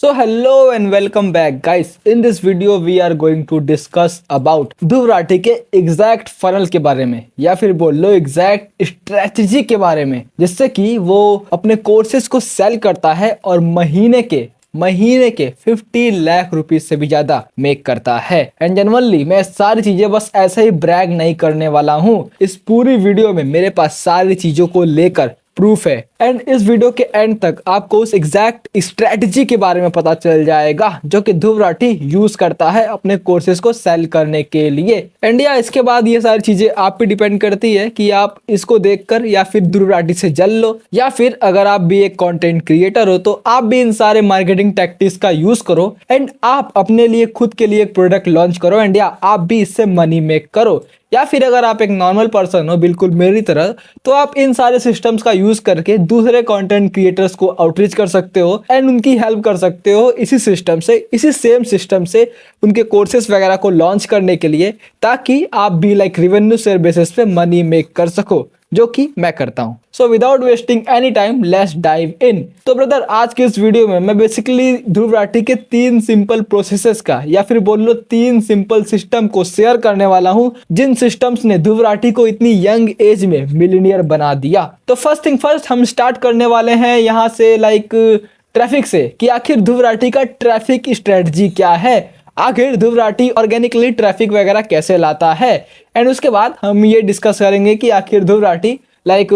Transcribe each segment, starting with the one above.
So hello and welcome back guys. In this video we are going to discuss about Dhruv Rathee के exact funnel के बारे में या फिर बोल लो एग्जैक्ट स्ट्रेटजी के बारे में, जिससे कि वो अपने कोर्सेज को सेल करता है और महीने के 50 लाख रुपीज से भी ज्यादा मेक करता है। एंड जनरली मैं सारी चीजें बस ऐसे ही ब्रैग नहीं करने वाला हूँ। इस पूरी वीडियो में मेरे पास सारी चीजों को लेकर प्रूफ है एंड इस वीडियो के एंड तक आपको उस एग्जैक्ट स्ट्रेटजी के बारे में पता चल जाएगा जो कि ध्रुव राठी यूज करता है अपने कोर्सेज को सेल करने के लिए। एंड या इसके बाद ये सारी चीजें आप पे डिपेंड करती है कि आप इसको देखकर या फिर ध्रुव राठी से जल लो, या फिर अगर आप भी एक कंटेंट क्रिएटर हो तो आप भी इन सारे मार्केटिंग टैक्टिक्स का यूज करो एंड आप अपने लिए खुद के लिए एक प्रोडक्ट लॉन्च करो एंड या आप भी इससे मनी मेक करो। या फिर अगर आप एक नॉर्मल पर्सन हो बिल्कुल मेरी तरह, तो आप इन सारे सिस्टम्स का यूज करके दूसरे कंटेंट क्रिएटर्स को आउटरीच कर सकते हो एंड उनकी हेल्प कर सकते हो इसी सेम सिस्टम से उनके कोर्सेज वगैरह को लॉन्च करने के लिए, ताकि आप भी लाइक रेवेन्यू शेयर बेसिस पे मनी मेक कर सको, जो कि मैं करता हूं। So without wasting any time let's dive in. तो ब्रदर, आज के इस वीडियो में मैं बेसिकली ध्रुव राठी के 3 सिंपल प्रोसेसेस का या फिर बोल लो 3 सिंपल सिस्टम को शेयर करने वाला हूं, जिन सिस्टम्स ने ध्रुव राठी को इतनी यंग एज में मिलियनियर बना दिया। तो फर्स्ट थिंग फर्स्ट, हम स्टार्ट करने वाले हैं यहाँ से लाइक ट्रैफिक से, कि आखिर ध्रुव राठी का ट्रैफिक स्ट्रेटजी क्या है, आखिर ध्रुव राठी ऑर्गेनिकली ट्रैफिक वगैरह कैसे लाता है। एंड उसके बाद हम ये डिस्कस करेंगे कि आखिर ध्रुव राठी लाइक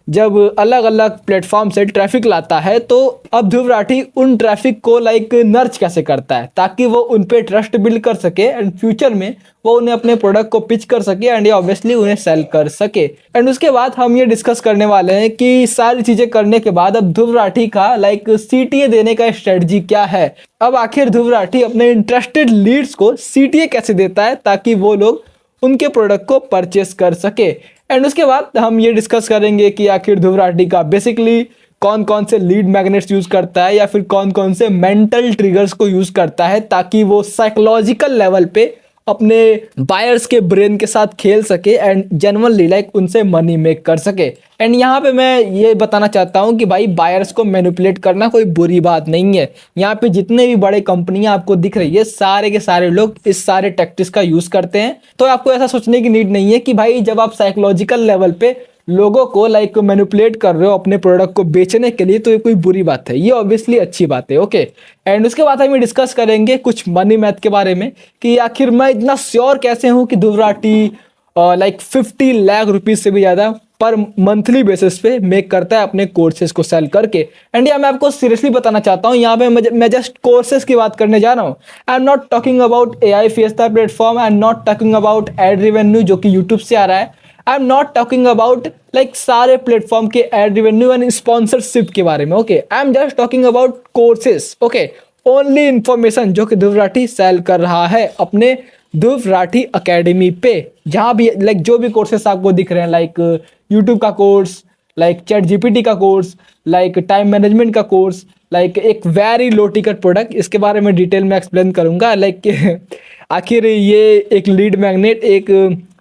जब अलग अलग प्लेटफॉर्म से ट्रैफिक लाता है तो अब ध्रुव राठी उन ट्रैफिक को लाइक नर्च कैसे करता है, ताकि वो उन पे ट्रस्ट बिल्ड कर सके एंड फ्यूचर में वो उन्हें अपने प्रोडक्ट को पिच कर सके एंड ऑब्वियसली उन्हें सेल कर सके। एंड उसके बाद हम ये डिस्कस करने वाले हैं कि सारी चीजें करने के बाद अब ध्रुव राठी का लाइक CTA देने का स्ट्रेटजी क्या है। अब आखिर ध्रुव राठी अपने इंटरेस्टेड लीड्स को CTA कैसे देता है ताकि वो लोग उनके प्रोडक्ट को परचेस कर सके। एंड उसके बाद हम ये डिस्कस करेंगे कि आखिर ध्रुव राठी का बेसिकली कौन कौन से लीड मैग्नेट्स यूज करता है या फिर कौन कौन से मेंटल ट्रिगर्स को यूज करता है, ताकि वो साइकोलॉजिकल लेवल पे अपने बायर्स के ब्रेन के साथ खेल सके एंड जेन्युइनली लाइक उनसे मनी मेक कर सके। एंड यहाँ पे मैं ये बताना चाहता हूँ कि भाई बायर्स को मैनिपुलेट करना कोई बुरी बात नहीं है। यहाँ पे जितने भी बड़े कंपनियां आपको दिख रही है सारे के सारे लोग इस सारे टैक्टिक्स का यूज करते हैं। तो आपको ऐसा सोचने की नीड नहीं है कि भाई जब आप साइकोलॉजिकल लेवल पे लोगों को लाइक मैनिपुलेट कर रहे हो अपने प्रोडक्ट को बेचने के लिए, तो ये कोई बुरी बात है, ये ऑब्वियसली अच्छी बात है। ओके, एंड उसके बाद हम डिस्कस करेंगे कुछ मनी मैथ के बारे में कि आखिर मैं इतना श्योर कैसे हूं कि ध्रुव राठी लाइक 50 लाख रुपीज से भी ज्यादा पर मंथली बेसिस पे मेक करता है अपने कोर्सेज को सेल करके। एंड या मैं आपको सीरियसली बताना चाहता हूँ, यहाँ पे मैं जस्ट कोर्सेज की बात करने जा रहा हूँ। I am not talking about AI fiesta platform, I am not talking about ad revenue जो कि यूट्यूब से आ रहा है, I am not talking about like सारे प्लेटफॉर्म के एड रेवेन्यू एंड स्पॉन्सरशिप के बारे में। Okay, I am just talking about courses. Okay, only information जो कि ध्रुव राठी सेल कर रहा है अपने ध्रुव राठी अकेडमी पे, जहां भी लाइक जो भी कोर्सेस आपको दिख रहे हैं लाइक यूट्यूब का कोर्स, लाइक ChatGPT का कोर्स, लाइक टाइम मैनेजमेंट का कोर्स, लाइक एक वेरी लो टिकट प्रोडक्ट, इसके बारे में डिटेल में एक्सप्लेन करूंगा लाइक आखिर ये एक लीड मैग्नेट एक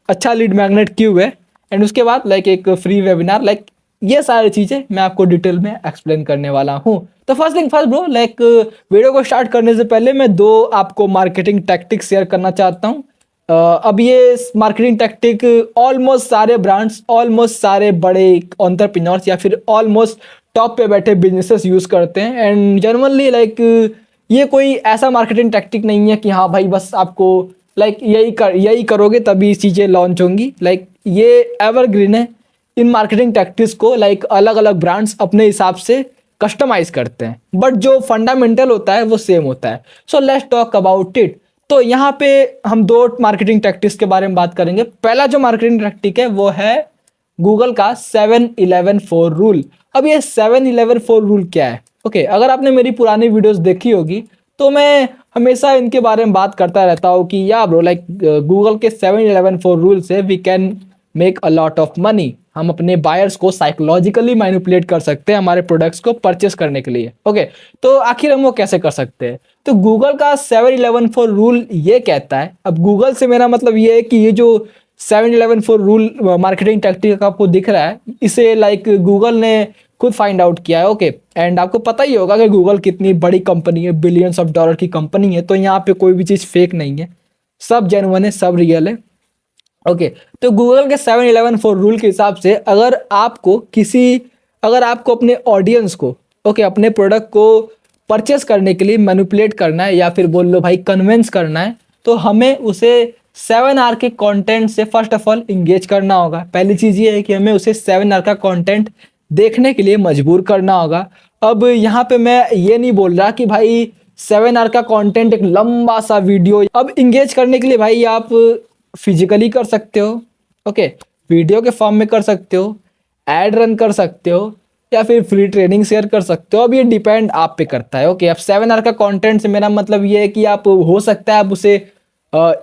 अच्छा लीड मैग्नेट क्यों है, एंड उसके बाद लाइक एक फ्री वेबिनार, लाइक ये सारी चीजें मैं आपको डिटेल में एक्सप्लेन करने वाला हूँ। तो first thing first bro, like video को स्टार्ट करने से पहले मैं 2 आपको मार्केटिंग टैक्टिक्स शेयर करना चाहता हूँ। अब ये मार्केटिंग टैक्टिक ऑलमोस्ट सारे ब्रांड्स, ऑलमोस्ट सारे बड़े एंटरप्रेन्योर्स या फिर ऑलमोस्ट टॉप पे बैठे बिजनेसेस यूज करते हैं। एंड जनरली लाइक ये कोई ऐसा मार्केटिंग टैक्टिक नहीं है कि हाँ भाई बस आपको लाइक यही करोगे तभी चीज़ें लॉन्च होंगी। लाइक ये एवरग्रीन है। इन मार्केटिंग टैक्टिक्स को लाइक अलग अलग ब्रांड्स अपने हिसाब से कस्टमाइज करते हैं, बट जो फंडामेंटल होता है वो सेम होता है। So let's talk about it. तो यहाँ पे हम 2 मार्केटिंग टैक्टिक्स के बारे में बात करेंगे। पहला जो मार्केटिंग टैक्टिक है वो है गूगल का 7-11-4 रूल। अब ये 7-11-4 रूल क्या है? ओके, अगर आपने मेरी पुरानी वीडियोस देखी होगी तो मैं हमेशा इनके बारे में बात करता रहता हूँ कि या ब्रो लाइक गूगल के 7-11-4 रूल से we can make a lot of money. हम अपने बायर्स को साइकोलॉजिकली मैनिपुलेट कर सकते हैं हमारे प्रोडक्ट्स को परचेस करने के लिए। ओके, तो आखिर हम वो कैसे कर सकते हैं? तो गूगल का 7-11-4 रूल ये कहता है, अब गूगल से मेरा मतलब ये है कि ये जो 7-11-4 रूल मार्केटिंग टैक्टिक आपको दिख रहा है, इसे लाइक गूगल ने खुद फाइंड आउट किया है। ओके, एंड आपको पता ही होगा कि गूगल कितनी बड़ी कंपनी है, बिलियंस ऑफ डॉलर की कंपनी है, तो यहाँ पे कोई भी चीज़ फेक नहीं है, सब जेन्युइन है, सब रियल है। ओके, तो गूगल के 7-11-4 रूल के हिसाब से अगर आपको अपने ऑडियंस को अपने प्रोडक्ट को परचेस करने के लिए मैनिपुलेट करना है या फिर बोल लो भाई कन्विंस करना है, तो हमें उसे 7 आवर के कंटेंट से फर्स्ट ऑफ ऑल इंगेज करना होगा। पहली चीज़ ये है कि हमें उसे 7 आवर का कंटेंट देखने के लिए मजबूर करना होगा। अब यहाँ पे मैं ये नहीं बोल रहा कि भाई 7 आवर का कंटेंट एक लंबा सा वीडियो, अब इंगेज करने के लिए भाई आप फिजिकली कर सकते हो, ओके, वीडियो के फॉर्म में कर सकते हो, एड रन कर सकते हो, या फिर फ्री ट्रेनिंग शेयर कर सकते हो। अब ये डिपेंड आप पे करता है। ओके, अब 7 आवर का कंटेंट से मेरा मतलब ये है कि आप हो सकता है आप उसे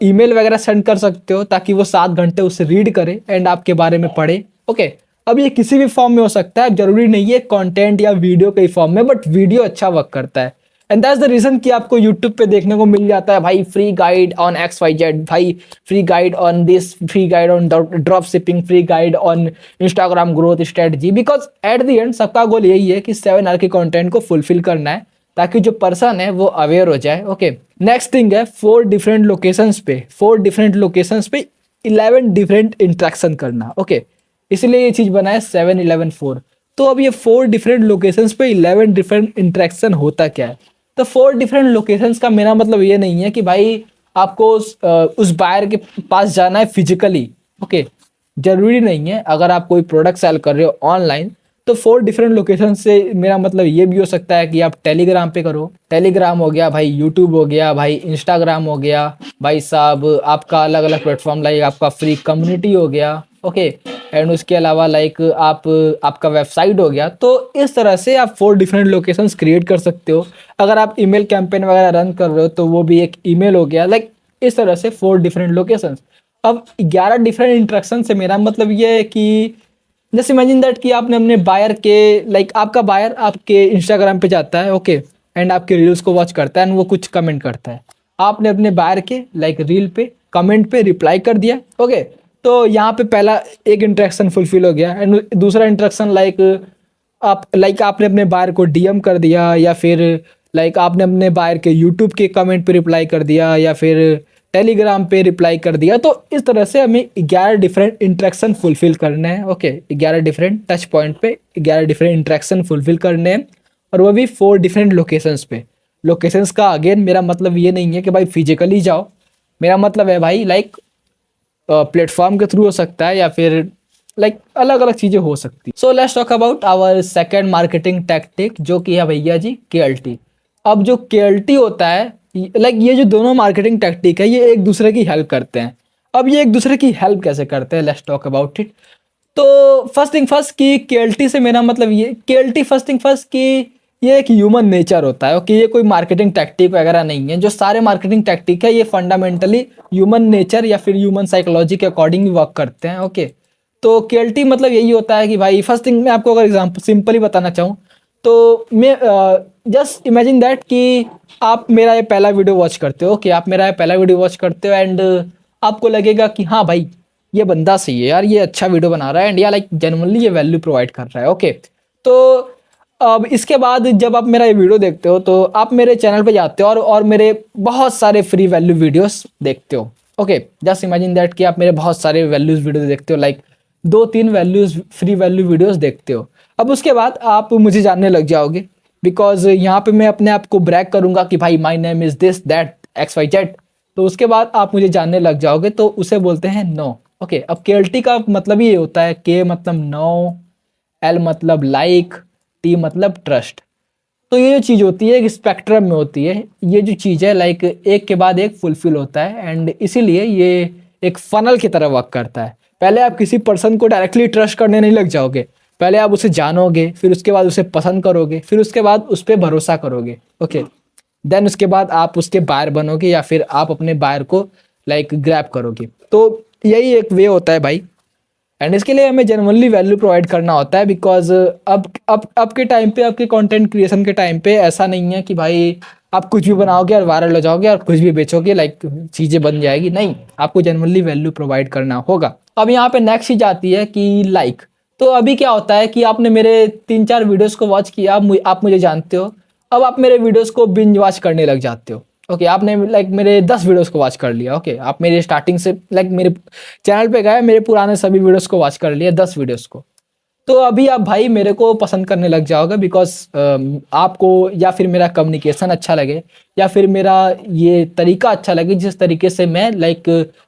ईमेल वगैरह सेंड कर सकते हो ताकि वो 7 घंटे उसे रीड करे एंड आपके बारे में पढ़े। ओके, अब ये किसी भी फॉर्म में हो सकता है, जरूरी नहीं है कंटेंट या वीडियो के फॉर्म में, बट वीडियो अच्छा वर्क करता है। एंड दैट्स द रीजन कि आपको यूट्यूब पे देखने को मिल जाता है भाई फ्री गाइड ऑन XYZ, भाई free guide on this, free guide on drop shipping, free guide on Instagram growth strategy, because at the end सबका गोल यही है कि 7 आवर के कंटेंट को फुलफिल करना है ताकि जो पर्सन है वो अवेयर हो जाए। ओके, नेक्स्ट थिंग है 4 डिफरेंट लोकेशंस पे 11 डिफरेंट इंट्रैक्शन करना। ओके, इसलिए ये चीज बना है 7-11-4। तो अब ये 4 डिफरेंट लोकेशंस पे 11 डिफरेंट इंट्रैक्शन होता क्या है? तो 4 डिफरेंट लोकेशंस का मेरा मतलब ये नहीं है कि भाई आपको उस बायर के पास जाना है फिजिकली। ओके, जरूरी नहीं है। अगर आप कोई प्रोडक्ट सेल कर रहे हो ऑनलाइन तो 4 डिफरेंट लोकेशन से मेरा मतलब ये भी हो सकता है कि आप टेलीग्राम पे करो, टेलीग्राम हो गया भाई, यूट्यूब हो गया भाई, इंस्टाग्राम हो गया भाई साहब, आपका अलग अलग प्लेटफॉर्म लाइक आपका फ्री कम्युनिटी हो गया। ओके, एंड उसके अलावा लाइक आपका वेबसाइट हो गया। तो इस तरह से आप 4 डिफरेंट लोकेशंस क्रिएट कर सकते हो। अगर आप ईमेल कैंपेन वगैरह रन कर रहे हो तो वो भी एक ईमेल हो गया। लाइक इस तरह से 4 डिफरेंट लोकेशंस। अब 11 डिफरेंट इंट्रैक्शन से मेरा मतलब ये है कि जैसे इमेजिन दैट कि आपने अपने बायर के लाइक आपका बायर आपके इंस्टाग्राम पे जाता है, ओके, एंड आपके रील्स को वॉच करता है एंड वो कुछ कमेंट करता है। आपने अपने बायर के लाइक रील पे कमेंट पे रिप्लाई कर दिया। ओके, तो यहाँ पे पहला एक इंट्रैक्शन फुलफिल हो गया। एंड दूसरा इंट्रैक्शन आपने अपने बायर को डीएम कर दिया, या फिर लाइक आपने अपने बायर के यूट्यूब के कमेंट पे रिप्लाई कर दिया, या फिर टेलीग्राम पे रिप्लाई कर दिया। तो इस तरह से हमें 11 डिफरेंट इंट्रैक्शन फुलफिल करने हैं। ओके, 11 डिफरेंट टच पॉइंट पे 11 डिफरेंट इंट्रैक्शन फुलफिल करने हैं, और वो भी 4 डिफरेंट लोकेशंस पे। लोकेशंस का अगेन मेरा मतलब ये नहीं है कि भाई फिजिकली जाओ, मेरा मतलब है भाई लाइक प्लेटफॉर्म के थ्रू हो सकता है, या फिर लाइक अलग अलग चीज़ें हो सकती है। So let's talk about our second marketing tactic, जो कि है भैया जी KLT। अब जो KLT होता है, लाइक ये जो दोनों मार्केटिंग टैक्टिक है ये एक दूसरे की हेल्प करते हैं। अब ये एक दूसरे की हेल्प कैसे करते हैं, लेट्स टॉक अबाउट इट। तो फर्स्ट थिंग फर्स्ट की KLT से मेरा मतलब ये KLT फर्स्ट थिंग फर्स्ट की ये एक ह्यूमन नेचर होता है। ओके, ये कोई मार्केटिंग टैक्टिक वगैरह नहीं है। जो सारे मार्केटिंग टैक्टिक है ये फंडामेंटली ह्यूमन नेचर या फिर ह्यूमन साइकोलॉजी के अकॉर्डिंग वर्क करते हैं। ओके, तो KLT मतलब यही होता है कि भाई फर्स्ट थिंग मैं आपको अगर एग्जाम्पल सिंपली बताना चाहूँ तो मैं जस्ट इमेजिन दैट कि आप मेरा ये पहला वीडियो वॉच करते हो। ओके, आप मेरा ये पहला वीडियो वॉच करते हो एंड आपको लगेगा कि हाँ भाई ये बंदा सही है यार, ये अच्छा वीडियो बना रहा है एंड या लाइक जेन्युइनली ये वैल्यू प्रोवाइड कर रहा है। ओके, तो अब इसके बाद जब आप मेरा ये वीडियो देखते हो तो आप मेरे चैनल पे जाते हो और मेरे बहुत सारे फ्री वैल्यू वीडियोस देखते हो। ओके, जस्ट इमेजिन दैट कि आप मेरे बहुत सारे वैल्यूज वीडियो देखते हो, like 2-3 values free value videos देखते हो। अब उसके बाद आप मुझे जानने लग जाओगे, बिकॉज यहाँ पे मैं अपने आप को ब्रैग करूंगा कि भाई my name is this that XYZ। तो उसके बाद आप मुझे जानने लग जाओगे, तो उसे बोलते हैं नो। ओके, अब KLT का मतलब ही ये होता है, K मतलब नो, L मतलब लाइक, T मतलब ट्रस्ट। तो ये जो चीज़ होती है एक स्पेक्ट्रम में होती है। ये जो चीज़ है लाइक एक के बाद एक फुलफिल होता है एंड इसीलिए ये एक फनल की तरह वर्क करता है। पहले आप किसी पर्सन को डायरेक्टली ट्रस्ट करने नहीं लग जाओगे, पहले आप उसे जानोगे, फिर उसके बाद उसे पसंद करोगे, फिर उसके बाद उस पर भरोसा करोगे। ओके, देन उसके बाद आप उसके बायर बनोगे या फिर आप अपने बायर को लाइक ग्रैब करोगे। तो यही एक वे होता है भाई, एंड इसके लिए हमें जेन्युइनली वैल्यू प्रोवाइड करना होता है। बिकॉज अब के टाइम पे, आपके कंटेंट क्रिएशन के टाइम पे ऐसा नहीं है कि भाई आप कुछ भी बनाओगे और वायरल हो जाओगे और कुछ भी बेचोगे, लाइक चीज़ें बन जाएगी। नहीं, आपको जेन्युइनली वैल्यू प्रोवाइड करना होगा। अब यहाँ पे नेक्स्ट चीज आती है कि लाइक, तो अभी क्या होता है कि आपने मेरे 3-4 वीडियोस को वॉच किया, आप मुझे जानते हो, अब आप मेरे वीडियोस को बिंज वॉच करने लग जाते हो। ओके, आपने लाइक मेरे 10 वीडियोस को वॉच कर लिया। ओके, आप मेरे स्टार्टिंग से लाइक मेरे चैनल पे गए, मेरे पुराने सभी वीडियोस को वॉच कर लिया, 10 वीडियोस को। तो अभी आप भाई मेरे को पसंद करने लग जाओगे, बिकॉज आपको या फिर मेरा कम्युनिकेशन अच्छा लगे, या फिर मेरा ये तरीका अच्छा लगे जिस तरीके से मैं लाइक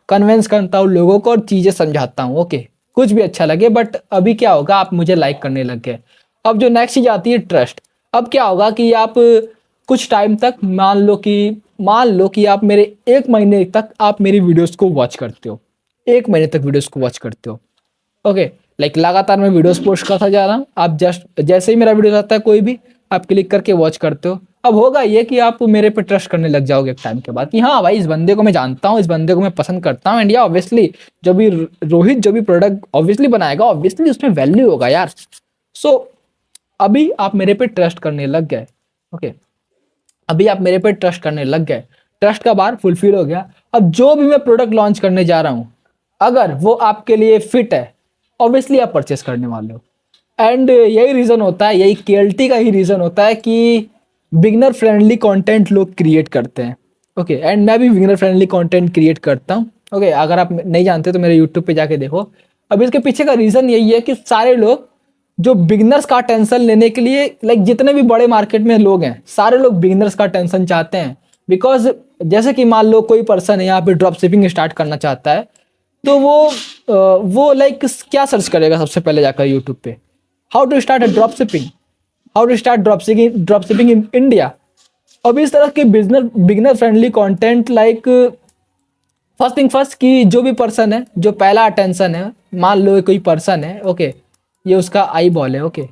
कन्विंस करता हूँ लोगों को और चीज़ें समझाता हूँ। ओके, कुछ भी अच्छा लगे, बट अभी क्या होगा, आप मुझे लाइक करने लग गए। अब जो नेक्स्ट चीज़ आती है ट्रस्ट। अब क्या होगा कि आप कुछ टाइम तक मान लो कि आप मेरे 1 महीने तक आप मेरी वीडियोस को वॉच करते हो, 1 महीने तक वीडियोस को वॉच करते हो। ओके, लाइक लगातार मैं वीडियोस पोस्ट करता जा रहा हूँ, आप जस्ट जैसे ही मेरा वीडियो आता है कोई भी, आप क्लिक करके वॉच करते हो। अब होगा ये कि आप मेरे पे ट्रस्ट करने लग जाओगे एक टाइम के बाद कि हाँ भाई, इस बंदे को मैं जानता हूँ, इस बंदे को मैं पसंद करता हूँ, एंड या ऑब्वियसली रोहित जो भी प्रोडक्ट ऑब्वियसली बनाएगा, ऑब्वियसली उसमें वैल्यू होगा यार। सो अभी आप मेरे पे ट्रस्ट करने लग गए। ओके, अभी आप मेरे पे ट्रस्ट करने लग गए, ट्रस्ट का बार फुलफिल हो गया। अब जो भी मैं प्रोडक्ट लॉन्च करने जा रहा हूँ, अगर वो आपके लिए फिट है, ऑब्वियसली आप परचेस करने वाले हो। एंड यही रीज़न होता है, यही केएलटी का ही रीज़न होता है कि बिगनर फ्रेंडली कंटेंट लोग क्रिएट करते हैं। ओके, एंड मैं भी बिगनर फ्रेंडली कंटेंट क्रिएट करता हूँ। ओके, अगर आप नहीं जानते तो मेरे यूट्यूब पे जाके देखो। अब इसके पीछे का रीज़न यही है कि सारे लोग जो बिगनर्स का टेंशन लेने के लिए, लाइक जितने भी बड़े मार्केट में लोग हैं, सारे लोग बिगनर्स का टेंशन चाहते हैं। बिकॉज जैसे कि मान लो कोई पर्सन है यहाँ पे ड्रॉप शिपिंग स्टार्ट करना चाहता है, तो वो लाइक क्या सर्च करेगा सबसे पहले जाकर यूट्यूब पे, how to start a drop shipping, how to start drop shipping in India. अब इस तरह के beginner friendly content, like first thing first कि जो भी पर्सन है, जो पहला अटेंशन है, मान लो कोई पर्सन है, ओके, ये उसका आई बॉल है। ओके,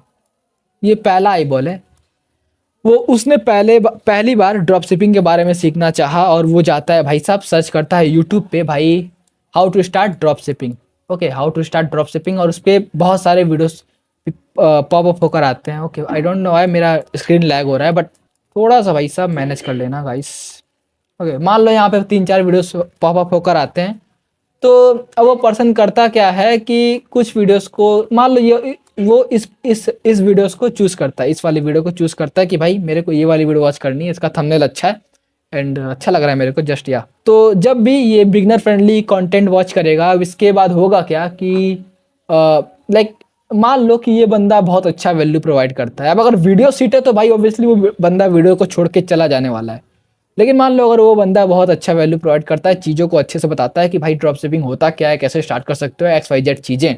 ये पहला आई बॉल है, वो उसने पहली बार ड्रॉप शिपिंग के बारे में सीखना चाहा, और वो जाता है भाई साहब, सर्च करता है यूट्यूब पे भाई how to start drop shipping. Okay, how to start drop shipping, और उस पर बहुत सारे वीडियोस पॉप अप होकर आते हैं। ओके, आई डोंट नो, मेरा स्क्रीन लैग हो रहा है, बट थोड़ा सा भाई साहब मैनेज कर लेना गाइस। ओके, मान लो यहाँ पे 3-4 वीडियोस पॉप अप होकर आते हैं। तो अब वो पर्सन करता क्या है कि कुछ वीडियोस को, मान लो ये वो इस वीडियोस को चूज करता है, इस वाली वीडियो को चूज करता है कि भाई मेरे को ये वाली वीडियो वॉच करनी है, इसका थंबनेल अच्छा है एंड अच्छा लग रहा है मेरे को, जस्ट या। तो जब भी ये बिगनर फ्रेंडली कंटेंट वॉच करेगा, अब इसके बाद होगा क्या कि लाइक मान लो कि ये बंदा बहुत अच्छा वैल्यू प्रोवाइड करता है। अब अगर वीडियो सीट है तो भाई ऑब्वियसली वो बंदा वीडियो को छोड़ के चला जाने वाला है। लेकिन मान लो अगर वो बंदा बहुत अच्छा वैल्यू प्रोवाइड करता है, चीज़ों को अच्छे से बताता है कि भाई ड्रॉप शिपिंग होता क्या है, कैसे स्टार्ट कर सकते हो, XYZ चीज़ें,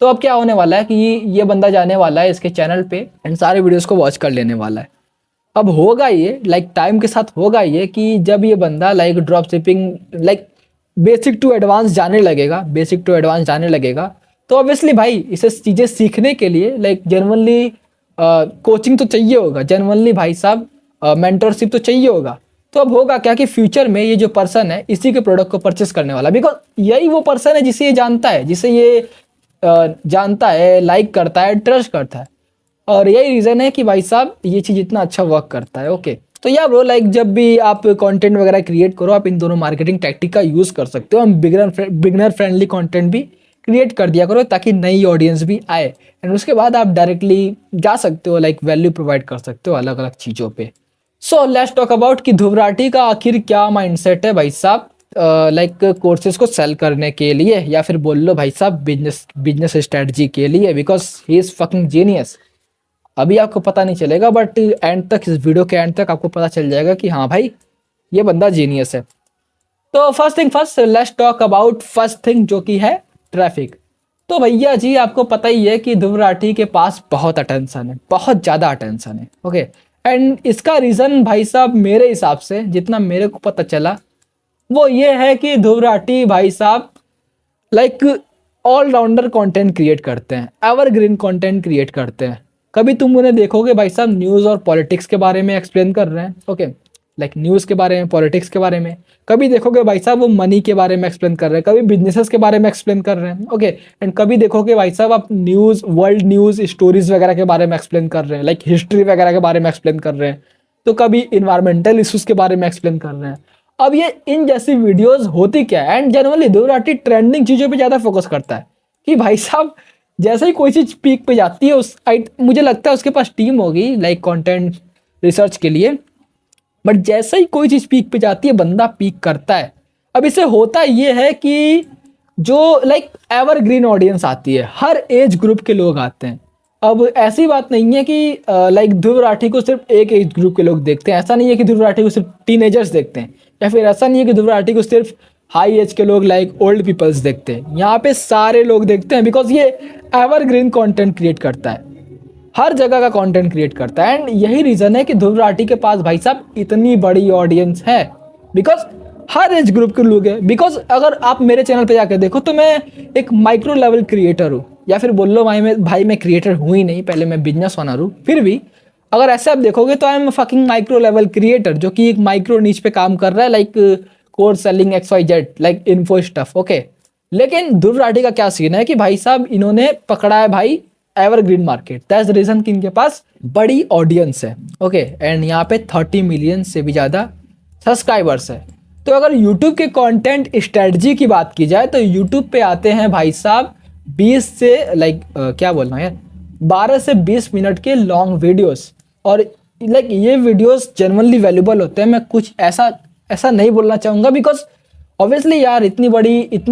तो अब क्या होने वाला है कि ये बंदा जाने वाला है इसके चैनल पे एंड सारे वीडियोस को वॉच कर लेने वाला है। अब होगा ये, लाइक टाइम के साथ होगा ये कि जब ये बंदा like drop shipping like basic to advance जाने लगेगा, तो ऑब्वियसली भाई इसे चीज़ें सीखने के लिए लाइक जेन्युइनली कोचिंग तो चाहिए होगा, जेन्युइनली भाई साहब मेंटरशिप तो चाहिए होगा। तो अब होगा क्या कि फ्यूचर में ये जो पर्सन है इसी के प्रोडक्ट को परचेस करने वाला, बिकॉज यही वो पर्सन है जिसे ये जानता है, जिसे ये जानता है, लाइक करता है, ट्रस्ट करता है, और यही रीज़न है कि भाई साहब ये चीज़ इतना अच्छा वर्क करता है। ओके, तो या ब्रो लाइक जब भी आप कंटेंट वगैरह क्रिएट करो, आप इन दोनों मार्केटिंग टैक्टिक का यूज़ कर सकते हो। हम बिगनर फ्रेंडली कंटेंट भी क्रिएट कर दिया करो ताकि नई ऑडियंस भी आए, एंड उसके बाद आप डायरेक्टली जा सकते हो, लाइक वैल्यू प्रोवाइड कर सकते हो अलग अलग चीज़ों पे। सो लेट्स टॉक अबाउट कि ध्रुव राठी का आखिर क्या माइंडसेट है भाई साहब, लाइक कोर्सेज को सेल करने के लिए, या फिर बोल लो भाई साहब बिजनेस स्ट्रेटजी के लिए, because he is fucking genius. अभी आपको पता नहीं चलेगा, बट एंड तक, इस वीडियो के एंड तक आपको पता चल जाएगा कि हाँ भाई ये बंदा जीनियस है। तो first thing first, let's talk about first thing जो कि है ट्रैफिक। तो भैया जी आपको पता ही है कि ध्रुव राठी के पास बहुत अटेंशन है, बहुत ज़्यादा अटेंशन है। ओके, एंड इसका रीज़न भाई साहब मेरे हिसाब से जितना मेरे को पता चला वो ये है कि ध्रुव राठी भाई साहब लाइक ऑलराउंडर कंटेंट क्रिएट करते हैं, एवरग्रीन कंटेंट क्रिएट करते हैं। कभी तुम उन्हें देखोगे भाई साहब न्यूज़ और पॉलिटिक्स के बारे में एक्सप्लेन कर रहे हैं, ओके, लाइक न्यूज़ के बारे में, पॉलिटिक्स के बारे में। कभी देखोगे भाई साहब वो मनी के बारे में एक्सप्लेन कर रहे हैं, कभी बिजनेसेस के बारे में एक्सप्लेन कर रहे हैं, ओके, एंड कभी देखोगे भाई साहब आप न्यूज़, वर्ल्ड न्यूज़ स्टोरीज वगैरह के बारे में एक्सप्लेन कर रहे हैं, लाइक हिस्ट्री वगैरह के बारे में एक्सप्लेन कर रहे हैं, तो कभी इन्वायरमेंटल इशूज़ के बारे में एक्सप्लेन कर रहे हैं। अब ये इन जैसी वीडियोज़ होती क्या है, and generally Dhruv Rathee trending चीज़ों पर ज़्यादा फोकस करता है कि भाई साहब जैसे ही कोई चीज़ पीक पे जाती है मुझे लगता है उसके पास टीम होगी लाइक कंटेंट रिसर्च के लिए, बट जैसे ही कोई चीज़ पीक पे जाती है बंदा पीक करता है। अब इसे होता ये है कि जो लाइक एवरग्रीन ऑडियंस आती है, हर एज ग्रुप के लोग आते हैं। अब ऐसी बात नहीं है कि लाइक ध्रुव राठी को सिर्फ एक एज ग्रुप के लोग देखते हैं, ऐसा नहीं है कि ध्रुव राठी को सिर्फ टीनेजर्स देखते हैं, या फिर ऐसा नहीं है कि ध्रुव राठी को सिर्फ हाई एज के लोग लाइक ओल्ड पीपल्स देखते हैं। यहाँ पे सारे लोग देखते हैं बिकॉज ये एवरग्रीन कंटेंट क्रिएट करता है, हर जगह का कंटेंट क्रिएट करता है। एंड यही रीज़न है कि ध्रुव राठी के पास भाई साहब इतनी बड़ी ऑडियंस है, बिकॉज हर एज ग्रुप के लोग हैं। बिकॉज अगर आप मेरे चैनल पे जाकर देखो तो मैं एक माइक्रो लेवल क्रिएटर हूँ, या फिर बोल लो भाई मैं क्रिएटर हूँ ही नहीं, पहले मैं बिजनेस ओनर हूँ। फिर भी अगर ऐसे आप देखोगे तो I am fucking micro level creator, जो कि एक माइक्रो नीच पे काम कर रहा है, like course selling XYZ, like info stuff, okay. लेकिन ध्रुव राठी का क्या सीन है कि भाई साहब इन्होंने पकड़ा है भाई evergreen market, that's the reason कि इनके पास बड़ी ऑडियंस है, ओके। एंड यहाँ पे 30 मिलियन से भी ज़्यादा सब्सक्राइबर्स है। तो अगर YouTube के कंटेंट स्ट्रेटजी की बात की जाए तो YouTube पे आते हैं भाई साहब 20 से लाइक क्या बोलना है यार, 12 से 20 मिनट के लॉन्ग वीडियोस, और लाइक ये वीडियोस जेन्युइनली वैल्यूबल होते हैं। मैं कुछ ऐसा नहीं बोलना चाहूँगा बिकॉज ऑब्वियसली यार इतनी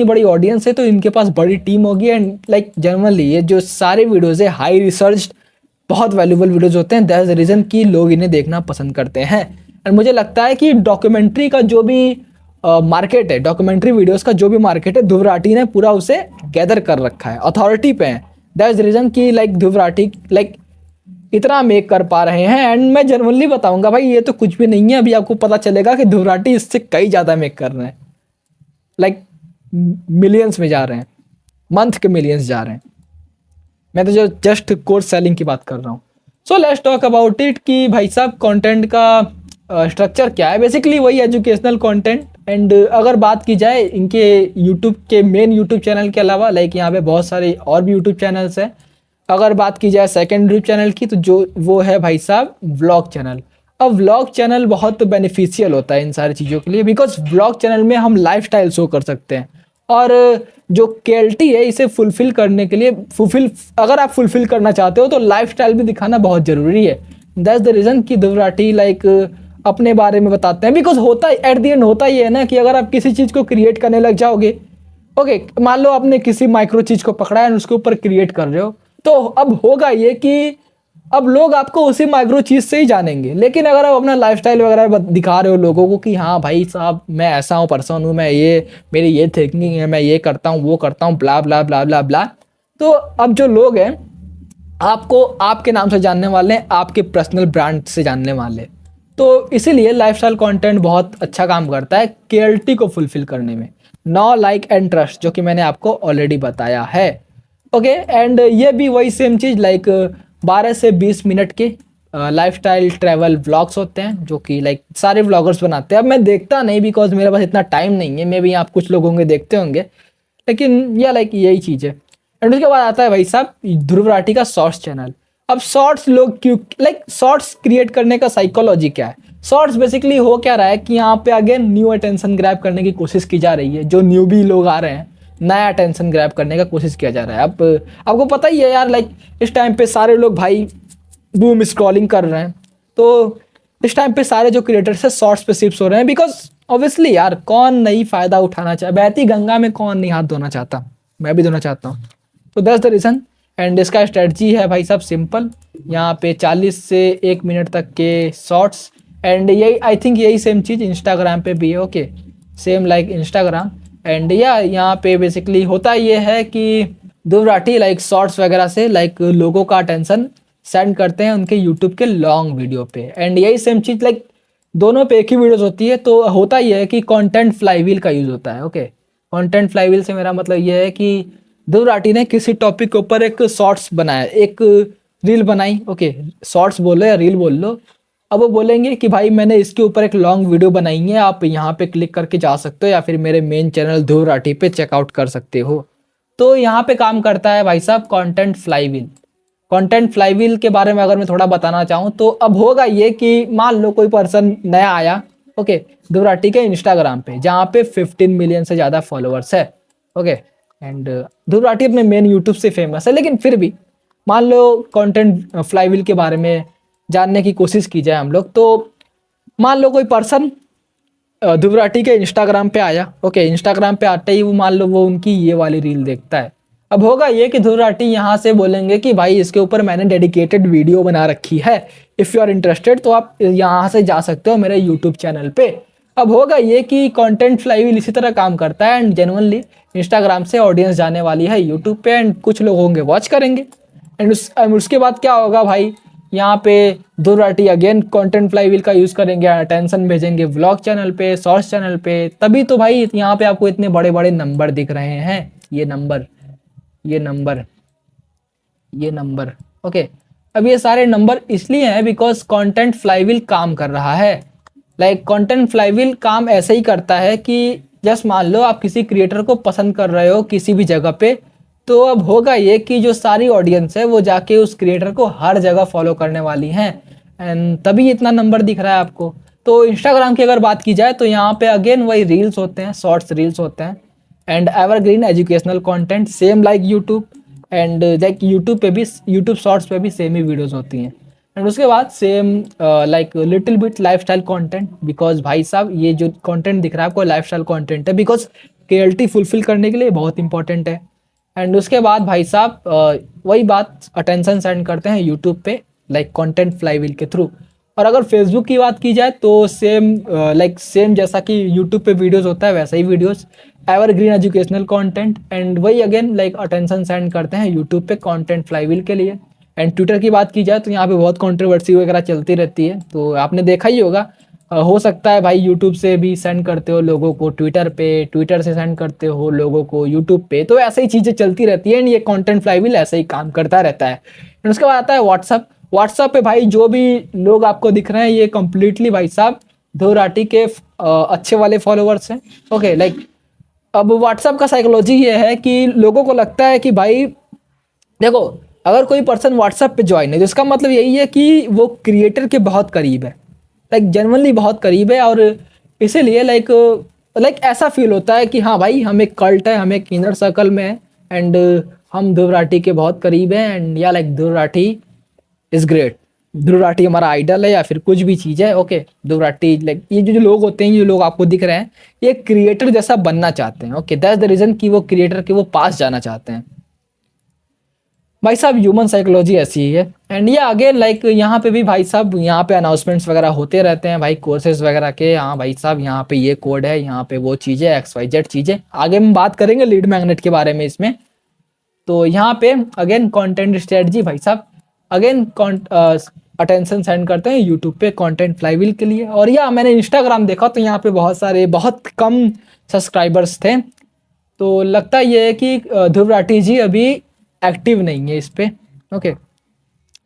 बड़ी ऑडियंस है तो इनके पास बड़ी टीम होगी। एंड लाइक जेन्युइनली ये जो सारे वीडियोस है हाई रिसर्च, बहुत वैल्यूबल वीडियोस होते हैं, दैट्स द रीज़न कि लोग इन्हें देखना पसंद करते हैं। एंड मुझे लगता है कि डॉक्यूमेंट्री का जो भी मार्केट है, डॉक्यूमेंट्री वीडियोस का जो भी मार्केट है, ध्रुव राठी ने पूरा उसे गैदर कर रखा है, अथॉरिटी पे है। दैट्स द रीज़न कि लाइक ध्रुव राठी लाइक इतना मेक कर पा रहे हैं। एंड मैं जनरली बताऊंगा भाई ये तो कुछ भी नहीं है, अभी आपको पता चलेगा कि ध्रुव राठी इससे कई ज़्यादा मेक कर रहे हैं, लाइक मिलियंस में जा रहे हैं, मंथ के मिलियंस जा रहे हैं। मैं तो जो जस्ट कोर्स सेलिंग की बात कर रहा हूँ। सो लेट्स टॉक अबाउट इट कि भाई साहब कंटेंट का स्ट्रक्चर क्या है। बेसिकली वही एजुकेशनल कंटेंट। एंड अगर बात की जाए इनके यूट्यूब के मेन यूट्यूब चैनल के अलावा, लाइक यहाँ पे बहुत सारे और भी यूट्यूब चैनल्स हैं। अगर बात की जाए सेकेंडरी चैनल की तो जो वो है भाई साहब व्लॉग चैनल। अब व्लॉग चैनल बहुत बेनिफिशियल होता है इन सारी चीज़ों के लिए, बिकॉज व्लॉग चैनल में हम लाइफस्टाइल शो कर सकते हैं, और जो केएलटी है इसे फुलफिल करने के लिए अगर आप फुलफिल करना चाहते हो तो लाइफस्टाइल भी दिखाना बहुत ज़रूरी है। दैट्स द रीज़न कि ध्रुव राठी लाइक अपने बारे में बताते हैं, बिकॉज होता है एट द एंड होता ही है ना कि अगर आप किसी चीज़ को क्रिएट करने लग जाओगे, ओके मान लो आपने किसी माइक्रो चीज़ को पकड़ा है और उसके ऊपर क्रिएट कर रहे हो, तो अब होगा ये कि अब लोग आपको उसी माइक्रो चीज़ से ही जानेंगे। लेकिन अगर आप अपना लाइफस्टाइल वगैरह दिखा रहे हो लोगों को कि हाँ भाई साहब मैं ऐसा हूँ, पर्सन हूँ, मैं ये मेरी ये थिंकिंग है, मैं ये करता हूँ वो करता हूँ, ब्ला ब्ला ब्ला ब्ला ब्ला, तो अब जो लोग हैं आपको आपके नाम से जानने वाले हैं, आपके पर्सनल ब्रांड से जानने वाले हैं। तो इसीलिए लाइफस्टाइल कंटेंट बहुत अच्छा काम करता है केएलटी को फुलफिल करने में। नो लाइक एंड ट्रस्ट, जो कि मैंने आपको ऑलरेडी बताया है, ओके। एंड ये भी वही सेम चीज़ लाइक 12 से 20 मिनट के लाइफस्टाइल ट्रैवल व्लॉग्स होते हैं, जो कि लाइक सारे व्लॉगर्स बनाते हैं। अब मैं देखता नहीं बिकॉज मेरे पास इतना टाइम नहीं है, मे भी आप कुछ लोग होंगे देखते होंगे, लेकिन या लाइक यही चीज़ है। एंड उसके बाद आता है भाई साहब ध्रुव राठी का शॉर्ट्स चैनल। अब शॉर्ट्स लोग क्यों लाइक शॉर्ट्स क्रिएट करने का साइकोलॉजी क्या है? शॉर्ट्स बेसिकली हो क्या रहा है कि यहाँ पे अगेन न्यू अटेंशन ग्रैब करने की कोशिश की जा रही है। जो न्यूबी लोग आ रहे हैं, नया अटेंशन ग्रैब करने का कोशिश किया जा रहा है। अब आपको पता ही है यार लाइक इस टाइम पे सारे लोग भाई बूम स्क्रॉलिंग कर रहे हैं, तो इस टाइम पे सारे जो क्रिएटर्स है शॉर्ट्स पे शिफ्ट हो रहे हैं, बिकॉज ऑब्वियसली यार कौन नहीं फ़ायदा उठाना चाहे, बहती गंगा में कौन नहीं हाथ धोना चाहता, मैं भी धोना चाहता हूँ। तो दैट्स द रीज़न। एंड इसका स्ट्रेटजी है भाई साहब सिंपल, यहाँ पे 40 से 1 मिनट तक के शॉर्ट्स। एंड यही आई थिंक यही सेम चीज़ इंस्टाग्राम पे भी है, okay same like Instagram. And या यहाँ पे बेसिकली होता ये है कि ध्रुव राठी लाइक शॉर्ट्स वगैरह से लाइक लोगों का अटेंशन सेंड करते हैं उनके यूट्यूब के लॉन्ग वीडियो पे। एंड यही सेम चीज़ लाइक दोनों पे एक ही वीडियोस होती है। तो होता ये है कि कंटेंट फ्लाईव्हील का यूज़ होता है, ओके। कंटेंट फ्लाईव्हील से मेरा मतलब ये है कि ध्रुव राठी ने किसी टॉपिक के ऊपर एक शॉर्ट्स बनाया, एक रील बनाई, ओके शॉर्ट्स बोलो या रील बोल लो। अब वो बोलेंगे कि भाई मैंने इसके ऊपर एक लॉन्ग वीडियो बनाई है, आप यहाँ पे क्लिक करके जा सकते हो या फिर मेरे मेन चैनल ध्रुव राठी पे चेकआउट कर सकते हो। तो यहाँ पे काम करता है भाई साहब कंटेंट फ्लाईव्हील। कंटेंट फ्लाईव्हील के बारे में अगर मैं थोड़ा बताना चाहूँ तो अब होगा ये कि मान लो कोई पर्सन नया आया, ओके ध्रुव राठी के इंस्टाग्राम पे, जहाँ पे 15 मिलियन से ज़्यादा फॉलोअर्स है, ओके। एंड ध्रुव राठी अपने मेन यूट्यूब से फेमस है, लेकिन फिर भी मान लो कंटेंट फ्लाईव्हील के बारे में जानने की कोशिश की जाए हम लोग, तो मान लो कोई पर्सन ध्रुव राठी के इंस्टाग्राम पे आया। ओके, इंस्टाग्राम पे आते ही वो मान लो वो उनकी ये वाली रील देखता है। अब होगा ये कि ध्रुव राठी यहाँ से बोलेंगे कि भाई इसके ऊपर मैंने डेडिकेटेड वीडियो बना रखी है, इफ़ यू आर इंटरेस्टेड तो आप यहाँ से जा सकते हो मेरे यूट्यूब चैनल पे। अब होगा ये कि कंटेंट फ्लाईव्हील इसी तरह काम करता है, एंड जेनुअनली इंस्टाग्राम से ऑडियंस जाने वाली है यूट्यूब पे, एंड कुछ लोग होंगे वॉच करेंगे, एंड उसके बाद क्या होगा भाई, यहाँ पे Dhruv Rathee again content flywheel का यूज करेंगे, अटेंशन भेजेंगे व्लॉग चैनल पे, शॉर्ट्स चैनल पे, तभी तो भाई यहाँ पे आपको इतने बड़े बड़े नंबर दिख रहे हैं। ये नंबर, ये नंबर, ये नंबर। ओके, अब ये सारे नंबर इसलिए हैं बिकॉज कंटेंट फ्लाईव्हील काम कर रहा है। लाइक कंटेंट फ्लाईव्हील काम ऐसे ही करता है कि जस्ट मान लो आप किसी क्रिएटर को पसंद कर रहे हो किसी भी जगह पे, तो अब होगा ये कि जो सारी ऑडियंस है वो जाके उस क्रिएटर को हर जगह फॉलो करने वाली हैं, एंड तभी इतना नंबर दिख रहा है आपको। तो इंस्टाग्राम की अगर बात की जाए तो यहाँ पे अगेन वही रील्स होते हैं, शॉर्ट्स रील्स होते हैं, and evergreen educational content same like YouTube, and like YouTube पे भी, यूट्यूब शॉर्ट्स पे भी सेम ही वीडियोस होती हैं। एंड उसके बाद same like little bit lifestyle content, because भाई साहब ये जो कंटेंट दिख रहा है आपको लाइफस्टाइल कंटेंट है, बिकॉज केएलटी फुलफिल करने के लिए बहुत इंपॉर्टेंट है। एंड उसके बाद भाई साहब वही बात अटेंशन सेंड करते हैं यूट्यूब पे लाइक कंटेंट फ्लाईव्हील के थ्रू। और अगर फेसबुक की बात की जाए तो सेम लाइक सेम जैसा कि यूट्यूब पे वीडियोस होता है वैसा ही videos, evergreen educational content, and वही अगेन लाइक अटेंशन सेंड करते हैं यूट्यूब पे कंटेंट फ्लाईव्हील के लिए। एंड ट्विटर की बात की जाए तो यहाँ पे बहुत कंट्रोवर्सी वगैरह चलती रहती है, तो आपने देखा ही होगा। हो सकता है भाई यूट्यूब से भी सेंड करते हो लोगों को ट्विटर पे, ट्विटर से सेंड करते हो लोगों को यूट्यूब पे, तो ऐसे ही चीज़ें चलती रहती है, एंड ये कंटेंट फ्लाईव्हील ऐसे ही काम करता रहता है। एंड उसके बाद आता है व्हाट्सअप। व्हाट्सअप पे भाई जो भी लोग आपको दिख रहे हैं ये कंप्लीटली भाई साहब ध्रुव राठी के अच्छे वाले फॉलोअर्स हैं। ओके, लाइक अब व्हाट्सअप का साइकोलॉजी ये है कि लोगों को लगता है कि भाई देखो, अगर कोई पर्सन व्हाट्सएप पे ज्वाइन है तो इसका मतलब यही है कि वो क्रिएटर के बहुत करीब है, लाइक जेन्युइनली बहुत करीब है, और इसीलिए लाइक लाइक ऐसा फील होता है कि हाँ भाई हम एक कल्ट है, हम एक इनर सर्कल में है, एंड हम ध्रुव राठी के बहुत करीब हैं, एंड या like Dhruv Rathee is great, Dhruv Rathee हमारा आइडल है या फिर कुछ भी चीज़ है। ओके, ध्रुव राठी लाइक ये जो लोग होते हैं, ये लोग आपको दिख रहे हैं, ये क्रिएटर जैसा बनना चाहते हैं। ओके, दैट्स द रीज़न कि वो क्रिएटर के वो पास जाना चाहते हैं। भाई साहब ह्यूमन साइकोलॉजी ऐसी ही है। एंड ये अगेन लाइक यहाँ पे भी भाई साहब यहाँ पे अनाउंसमेंट्स वगैरह होते रहते हैं भाई कोर्सेज वगैरह के, हाँ भाई साहब यहाँ पे ये कोड है, यहाँ पे वो चीज़ें XYZ चीज़ें, आगे हम बात करेंगे लीड मैग्नेट के बारे में इसमें। तो यहाँ पे अगेन कंटेंट स्ट्रेटजी भाई साहब अगेन अटेंशन सेंड करते हैं यूट्यूब पे कंटेंट फ्लाईव्हील के लिए। और या मैंने इंस्टाग्राम देखा तो यहाँ पे बहुत कम सब्सक्राइबर्स थे, तो लगता ये है कि ध्रुव राठी जी अभी एक्टिव नहीं है इस पे। ओके,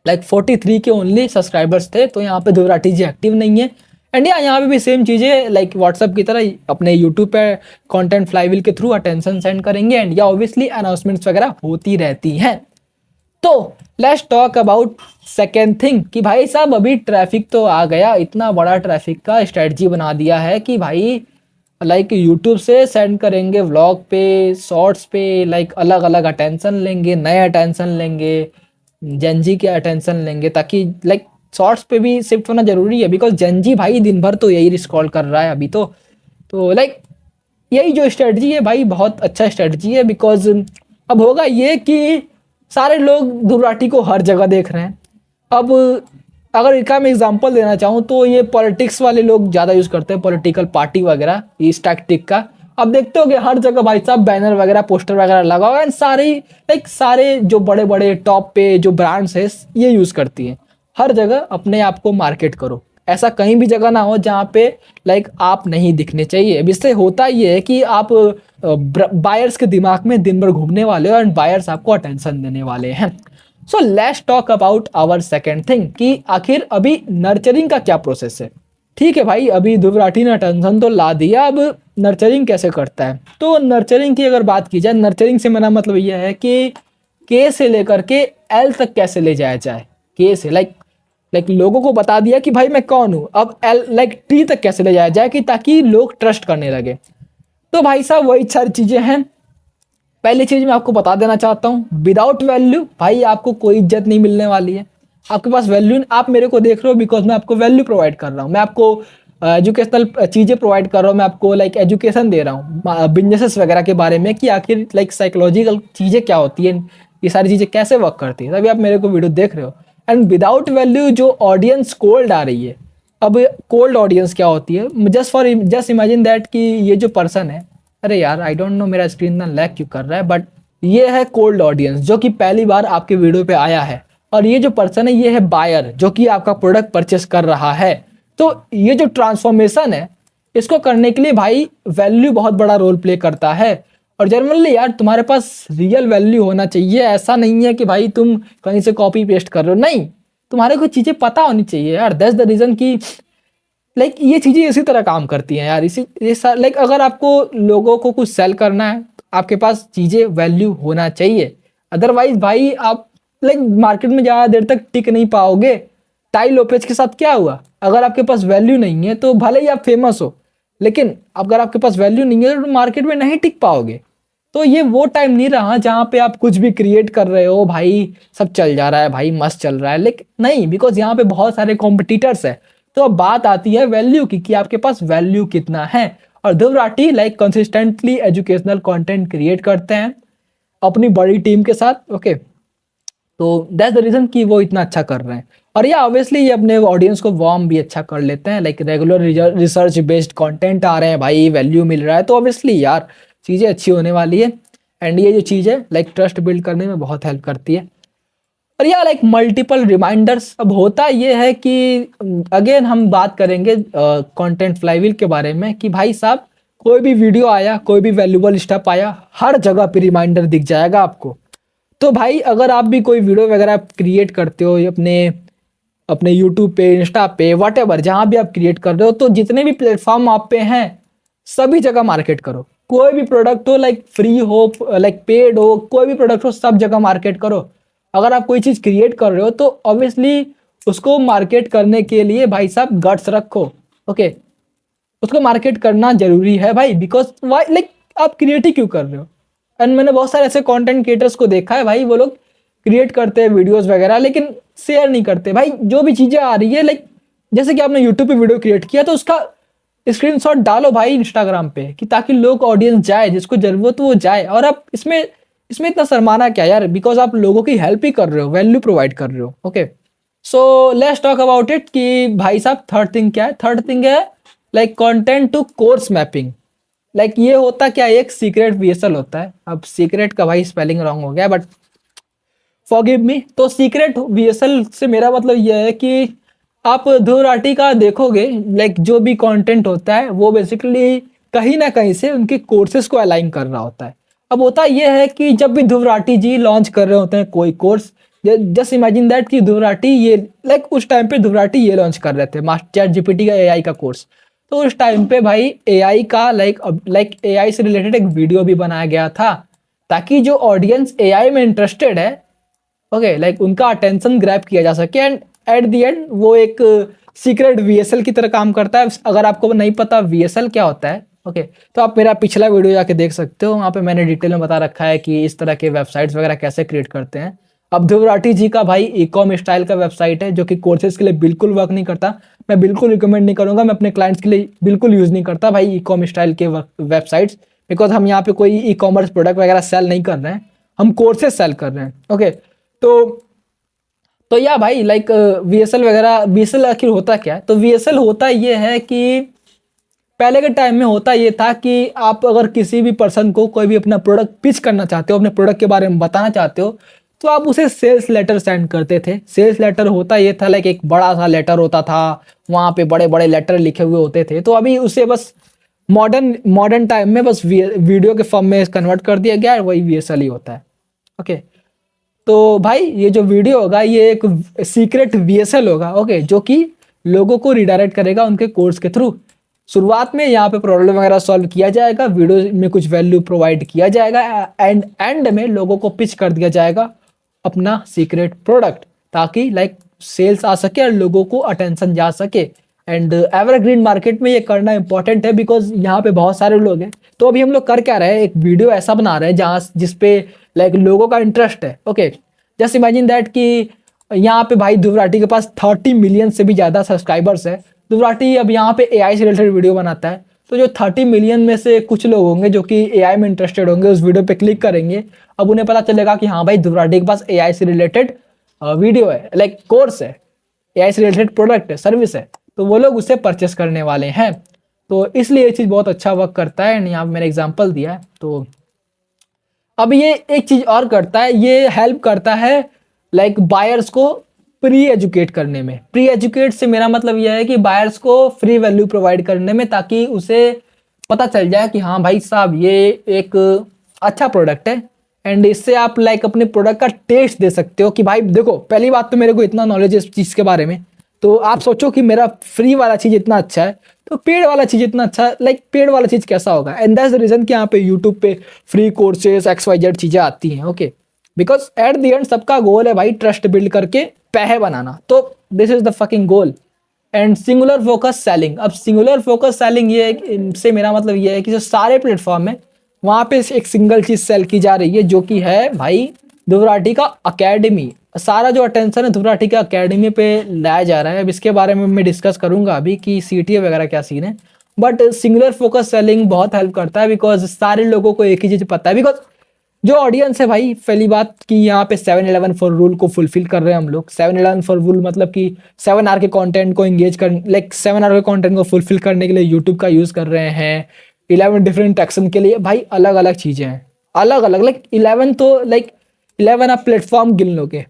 लाइक 43 के ओनली सब्सक्राइबर्स थे, तो यहाँ पे ध्रुव राठी जी एक्टिव नहीं है। एंड यहाँ पे भी सेम चीज़ें लाइक व्हाट्सअप की तरह अपने यूट्यूब पे कंटेंट फ्लाईव्हील के थ्रू अटेंशन सेंड करेंगे, एंड या ऑब्वियसली अनाउंसमेंट्स वगैरह होती रहती हैं। तो let's talk about second thing कि भाई साहब अभी ट्रैफिक तो आ गया, इतना बड़ा ट्रैफिक का स्ट्रेटजी बना दिया है कि भाई लाइक यूट्यूब से सेंड करेंगे व्लॉग पे, शॉर्ट्स पे, लाइक अलग अलग अटेंशन लेंगे, नए अटेंशन लेंगे, जेनजी के अटेंशन लेंगे, ताकि लाइक शॉर्ट्स पे भी शिफ्ट होना जरूरी है, बिकॉज जेनजी भाई दिन भर तो यही स्क्रॉल कर रहा है अभी तो लाइक यही जो स्ट्रेटजी है भाई बहुत अच्छा स्ट्रेटजी है, बिकॉज अब होगा ये कि सारे लोग ध्रुव राठी को हर जगह देख रहे हैं। अब अगर इसका मैं एग्जांपल देना चाहूँ तो ये पॉलिटिक्स वाले लोग ज़्यादा यूज़ करते हैं, पॉलिटिकल पार्टी वगैरह इस टैक्टिक का। अब देखते हो कि हर जगह भाई साहब बैनर वगैरह पोस्टर वगैरह लगा हुआ है, एंड सारे जो बड़े बड़े टॉप पे जो ब्रांड्स है ये यूज़ करती हैं, हर जगह अपने आप को मार्केट करो, ऐसा कहीं भी जगह ना हो जहाँ पे लाइक आप नहीं दिखने चाहिए। अब इससे होता ये है कि आप बायर्स के दिमाग में दिन भर घूमने वाले हो, एंड बायर्स आपको अटेंशन देने वाले हैं। So let's talk about our second thing कि आखिर अभी नर्चरिंग का क्या प्रोसेस है। ठीक है भाई, अभी ध्रुव राठी ने अटेंशन तो ला दिया, अब नर्चरिंग कैसे करता है। तो नर्चरिंग की अगर बात की जाए, नर्चरिंग से मेरा मतलब यह है कि के से लेकर के एल तक कैसे ले जाया जाए। के से लाइक लोगों को बता दिया कि भाई मैं कौन हूँ, अब एल लाइक टी तक कैसे ले जाया जाए कि ताकि लोग ट्रस्ट करने लगे। तो भाई साहब वही सारी चीज़ें हैं। पहली चीज मैं आपको बता देना चाहता हूँ, विदाउट वैल्यू भाई आपको कोई इज्जत नहीं मिलने वाली है। आपके पास वैल्यू, आप मेरे को देख रहे हो बिकॉज मैं आपको वैल्यू प्रोवाइड कर रहा हूँ, मैं आपको एजुकेशनल चीजें प्रोवाइड कर रहा हूँ, मैं आपको लाइक एजुकेशन दे रहा हूँ बिजनेसेस वगैरह के बारे में कि आखिर लाइक साइकोलॉजिकल चीजें क्या होती है, ये सारी चीजें कैसे वर्क करती है, तभी आप मेरे को वीडियो देख रहे हो। एंड विदाउट वैल्यू जो ऑडियंस कोल्ड आ रही है, अब कोल्ड ऑडियंस क्या होती है, जस्ट इमेजिन दैट कि ये जो पर्सन है, अरे यार आई डोंट नो मेरा स्क्रीन इतना लैग क्यों कर रहा है, बट ये है कोल्ड ऑडियंस जो कि पहली बार आपके वीडियो पे आया है। और ये जो पर्सन है ये है बायर जो कि आपका प्रोडक्ट परचेस कर रहा है। तो ये जो ट्रांसफॉर्मेशन है इसको करने के लिए भाई वैल्यू बहुत बड़ा रोल प्ले करता है। और जनरली यार तुम्हारे पास रियल वैल्यू होना चाहिए, ऐसा नहीं है कि भाई तुम कहीं से कॉपी पेस्ट कर रहे हो, नहीं, तुम्हारे को चीजें पता होनी चाहिए यार। दैट्स द रीजन की लाइक ये चीजें इसी तरह काम करती हैं यार, इसी लाइक अगर आपको लोगों को कुछ सेल करना है तो आपके पास चीजें वैल्यू होना चाहिए, अदरवाइज भाई आप लाइक मार्केट में ज्यादा देर तक टिक नहीं पाओगे। टाई लोपेज के साथ क्या हुआ, अगर आपके पास वैल्यू नहीं है तो भले ही आप फेमस हो, लेकिन अगर आपके पास वैल्यू नहीं है तो मार्केट में नहीं टिक पाओगे। तो ये वो टाइम नहीं रहा जहां पे आप कुछ भी क्रिएट कर रहे हो भाई सब चल जा रहा है, भाई मस्त चल रहा है, लेकिन नहीं, बिकॉज यहाँ पे बहुत सारे कॉम्पिटिटर्स है। तो अब बात आती है वैल्यू की कि आपके पास वैल्यू कितना है। और Dhruv Rathee like consistently educational content create करते हैं अपनी बड़ी टीम के साथ। ओके, तो दैट्स द रीजन कि वो इतना अच्छा कर रहे हैं। और ये ऑब्वियसली ये अपने ऑडियंस को वार्म भी अच्छा कर लेते हैं, like regular research based content आ रहे हैं भाई, वैल्यू मिल रहा है, तो ऑब्वियसली यार चीज़ें अच्छी होने वाली है। एंड ये जो चीज़ है लाइक ट्रस्ट बिल्ड करने में बहुत हेल्प करती है। और यार लाइक मल्टीपल रिमाइंडर्स, अब होता ये है कि अगेन हम बात करेंगे कंटेंट फ्लाईव्हील के बारे में कि भाई साहब कोई भी वीडियो आया, कोई भी वैल्यूबल स्टेप आया, हर जगह पे रिमाइंडर दिख जाएगा आपको। तो भाई अगर आप भी कोई वीडियो वगैरह क्रिएट करते हो अपने अपने यूट्यूब पे, इंस्टा पे, वट एवर जहाँ भी आप क्रिएट कर रहे हो, तो जितने भी प्लेटफॉर्म आप पे हैं सभी जगह मार्केट करो। कोई भी प्रोडक्ट हो, लाइक फ्री हो, लाइक पेड हो, कोई भी प्रोडक्ट हो, सब जगह मार्केट करो। अगर आप कोई चीज़ क्रिएट कर रहे हो तो ऑब्वियसली उसको मार्केट करने के लिए भाई साहब गट्स रखो। ओके, उसको मार्केट करना जरूरी है भाई, बिकॉज वाई लाइक आप क्रिएट ही क्यों कर रहे हो। एंड मैंने बहुत सारे ऐसे कंटेंट क्रिएटर्स को देखा है भाई, वो लोग क्रिएट करते हैं वीडियोस वगैरह लेकिन शेयर नहीं करते भाई। जो भी चीज़ें आ रही है लाइक जैसे कि आपने यूट्यूब पे वीडियो क्रिएट किया तो उसका स्क्रीनशॉट डालो भाई इंस्टाग्राम पे, कि ताकि लोग ऑडियंस जाए, जिसको जरूरत वो जाए। और आप इसमें इसमें इतना शर्माना क्या यार, बिकॉज आप लोगों की हेल्प ही कर रहे हो, वैल्यू प्रोवाइड कर रहे हो। Okay, so let's talk about it कि भाई साहब थर्ड थिंग क्या है। थर्ड थिंग है like content to course mapping. Like ये होता क्या, एक सीक्रेट वीएसएल होता है। अब सीक्रेट का भाई स्पेलिंग रॉन्ग हो गया, बट फॉरगिव मी। तो सीक्रेट वीएसएल से मेरा मतलब यह है कि आप ध्रुव राठी का देखोगे लाइक जो भी कंटेंट होता है वो बेसिकली कहीं ना कहीं से उनके कोर्सेज को अलाइन कर रहा होता है। अब होता यह है कि जब भी ध्रुव राठी जी लॉन्च कर रहे होते हैं कोई कोर्स, जस्ट इमेजिन दैट कि ध्रुव राठी ये लाइक उस टाइम पे ध्रुव राठी ये लॉन्च कर रहे थे मास्टर चैट जीपीटी का एआई का कोर्स। तो उस टाइम पे भाई एआई का लाइक एआई से रिलेटेड एक वीडियो भी बनाया गया था, ताकि जो ऑडियंस एआई में इंटरेस्टेड है, ओके, लाइक उनका अटेंशन ग्रैब किया जा सके। एंड एट द एंड वो एक सीक्रेट वीएसएल की तरह काम करता है। अगर आपको नहीं पता वीएसएल क्या होता है, ओके, तो आप मेरा पिछला वीडियो जाके देख सकते हो, वहाँ पे मैंने डिटेल में बता रखा है कि इस तरह के वेबसाइट्स वगैरह कैसे क्रिएट करते हैं। अब ध्रुव राठी जी का भाई ई कॉम स्टाइल का वेबसाइट है जो कि कोर्सेज के लिए बिल्कुल वर्क नहीं करता। मैं बिल्कुल रिकमेंड नहीं करूँगा, मैं अपने क्लाइंट्स के लिए बिल्कुल यूज़ नहीं करता भाई ई कॉम स्टाइल के वेबसाइट्स, बिकॉज हम यहाँ पे कोई ई कॉमर्स प्रोडक्ट वगैरह सेल नहीं कर रहे हैं, हम कोर्सेज सेल कर रहे हैं। ओके, तो या भाई लाइक वीएसएल वगैरह, वीएसएल आखिर होता क्या है, तो वीएसएल होता ये है कि पहले के टाइम में होता ये था कि आप अगर किसी भी पर्सन को कोई भी अपना प्रोडक्ट पिच करना चाहते हो, अपने प्रोडक्ट के बारे में बताना चाहते हो, तो आप उसे सेल्स लेटर सेंड करते थे। सेल्स लेटर होता ये था लाइक एक बड़ा सा लेटर होता था, वहाँ पे बड़े बड़े लेटर लिखे हुए होते थे। तो अभी उसे बस मॉडर्न टाइम में बस वीडियो के फॉर्म में कन्वर्ट कर दिया गया है, वही वीएसएल ही होता है। ओके, तो भाई ये जो वीडियो होगा ये एक सीक्रेट वीएसएल होगा, ओके, जो कि लोगों को रिडायरेक्ट करेगा उनके कोर्स के थ्रू। शुरुआत में यहाँ पे प्रॉब्लम वगैरह सॉल्व किया जाएगा, वीडियो में कुछ वैल्यू प्रोवाइड किया जाएगा, एंड में लोगों को पिच कर दिया जाएगा अपना सीक्रेट प्रोडक्ट, ताकि लाइक सेल्स आ सके और लोगों को अटेंशन जा सके। एंड एवरग्रीन मार्केट में ये करना इंपॉर्टेंट है बिकॉज यहाँ पे बहुत सारे लोग हैं। तो अभी हम लोग कर क्या रहे हैं, एक वीडियो ऐसा बना रहे हैं जहाँ जिसपे लाइक लोगों का इंटरेस्ट है। ओके, जस्ट इमेजिन दैट कि यहाँ पे भाई ध्रुव राठी के पास 30 मिलियन से भी ज़्यादा सब्सक्राइबर्स है। ध्रुव राठी अब यहाँ पे एआई से रिलेटेड वीडियो बनाता है, तो जो 30 मिलियन में से कुछ लोग होंगे जो कि एआई में इंटरेस्टेड होंगे, उस वीडियो पे क्लिक करेंगे। अब उन्हें पता चलेगा कि हाँ भाई ध्रुव राठी के पास एआई से रिलेटेड वीडियो है, लाइक कोर्स है, एआई से रिलेटेड प्रोडक्ट है, सर्विस है, तो वो लोग उसे परचेस करने वाले हैं। तो इसलिए ये चीज़ बहुत अच्छा वर्क करता है। एंड यहाँ पे मैंने एग्जाम्पल दिया है। तो अब ये एक चीज़ और करता है, ये हेल्प करता है लाइक बायर्स को प्री एजुकेट करने में। प्री एजुकेट से मेरा मतलब यह है कि बायर्स को फ्री वैल्यू प्रोवाइड करने में, ताकि उसे पता चल जाए कि हाँ भाई साहब ये एक अच्छा प्रोडक्ट है। एंड इससे आप लाइक अपने प्रोडक्ट का टेस्ट दे सकते हो कि भाई देखो, पहली बात तो मेरे को इतना नॉलेज है इस चीज़ के बारे में, तो आप सोचो कि मेरा फ्री वाला चीज़ इतना अच्छा है तो पेड वाला चीज़ इतना अच्छा, लाइक पेड वाला चीज़ कैसा होगा। एंड दैट्स द रीज़न कि यहाँ पे यूट्यूब पे फ्री कोर्सेज XYZ चीज़ें आती हैं। Okay, because at the end सबका गोल है भाई ट्रस्ट बिल्ड करके पैसे बनाना, तो this is the fucking goal. And singular focus selling. अब सिंगुलर फोकस सेलिंग ये से मेरा मतलब ये है कि जो सारे प्लेटफॉर्म है वहाँ पे एक सिंगल चीज़ सेल की जा रही है, जो कि है भाई ध्रुव राठी का अकेडमी। सारा जो अटेंशन है ध्रुव राठी के अकेडमी पे लाया जा रहा है। अब इसके बारे में मैं डिस्कस करूंगा अभी कि CTA वगैरह क्या सीन है। बट सिंगुलर फोकस सेलिंग बहुत हेल्प करता है बिकॉज सारे लोगों को एक ही चीज़ पता है। बिकॉज जो ऑडियंस है भाई, पहली बात कि यहाँ पे 7-11 फॉर रूल को फुलफिल कर रहे हैं हम लोग। 7-11 फॉर रूल मतलब कि 7 आवर के कंटेंट को एंगेज कर, लाइक 7 आवर के कंटेंट को फुलफिल करने के लिए यूट्यूब का यूज़ कर रहे हैं। 11 डिफरेंट एक्शन के लिए भाई अलग अलग चीज़ें हैं, अलग अलग, लाइक 11 तो लाइक 11 आप प्लेटफॉर्म गिन लोगे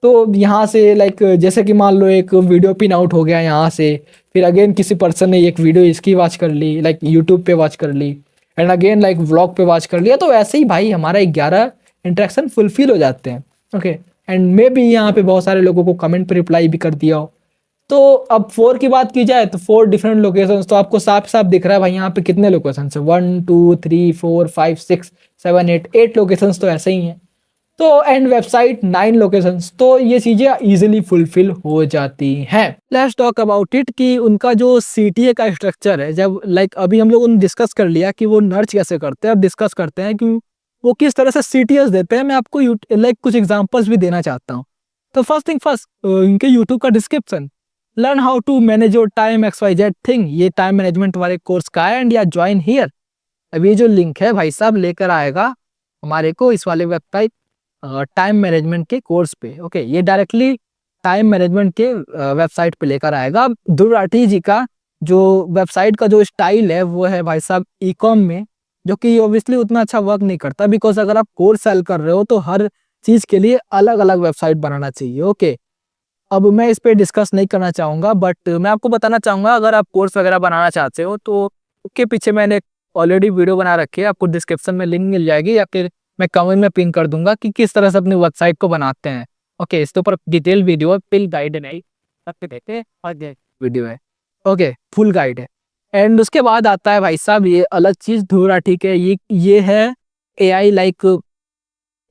तो यहाँ से लाइक जैसे कि मान लो एक वीडियो पिन आउट हो गया यहाँ से, फिर अगेन किसी पर्सन ने एक वीडियो इसकी वॉच कर ली, लाइक यूट्यूब पे वॉच कर ली, एंड अगेन लाइक व्लॉग पे वॉच कर लिया, तो ऐसे ही भाई हमारा 11 इंटरेक्शन फुलफिल हो जाते हैं। ओके, एंड मे बी यहाँ पे बहुत सारे लोगों को कमेंट पे रिप्लाई भी कर दिया हो। तो अब 4 की बात की जाए तो 4 डिफरेंट लोकेशंस, तो आपको साफ साफ दिख रहा है भाई यहाँ पे कितने लोकेशंस है, 1 2 3 4 5 6 7 8 लोकेशंस तो ऐसे ही हैं। तो एंड वेबसाइट 9 लोकेशंस, तो ये चीज़ें इजीली फुलफिल हो जाती हैं। लेट्स टॉक अबाउट इट कि उनका जो CTA का स्ट्रक्चर है, जब लाइक अभी हम लोगों ने डिस्कस कर लिया कि वो नर्च कैसे करते हैं, अब डिस्कस करते हैं कि वो किस तरह से CTS देते हैं। मैं आपको लाइक कुछ एग्जांपल्स भी देना चाहता हूँ। तो फर्स्ट थिंग फर्स्ट, इनके यूट्यूब का description, learn how to manage your time XYZ thing, ये टाइम मैनेजमेंट वाले कोर्स का है। एंड या ज्वाइन हियर, अब ये जो लिंक है भाई साहब लेकर आएगा हमारे को इस वाले वेबसाइट टाइम मैनेजमेंट के कोर्स पे। ओके, ये डायरेक्टली टाइम मैनेजमेंट के वेबसाइट पे लेकर आएगा। ध्रुव राठी जी का जो वेबसाइट का जो स्टाइल है वो है भाई साहब ई-कॉम में, जो कि ऑब्वियसली उतना अच्छा वर्क नहीं करता, बिकॉज अगर आप कोर्स सेल कर रहे हो तो हर चीज़ के लिए अलग अलग वेबसाइट बनाना चाहिए। ओके, अब मैं इस पर डिस्कस नहीं करना चाहूँगा, बट मैं आपको बताना चाहूँगा अगर आप कोर्स वगैरह बनाना चाहते हो तो उसके पीछे मैंने ऑलरेडी वीडियो बना रखी है, आपको डिस्क्रिप्शन में लिंक मिल जाएगी या फिर मैं कमेंट में पिन कर दूंगा कि किस तरह से अपनी वेबसाइट को बनाते हैं। ओके, इसके ऊपर डिटेल वीडियो है, फुल गाइड नहीं सबके देते हैं और वीडियो है। ओके, फुल गाइड है। एंड उसके बाद आता है भाई साहब ये अलग चीज़ ध्रुव राठी के, ये है AI लाइक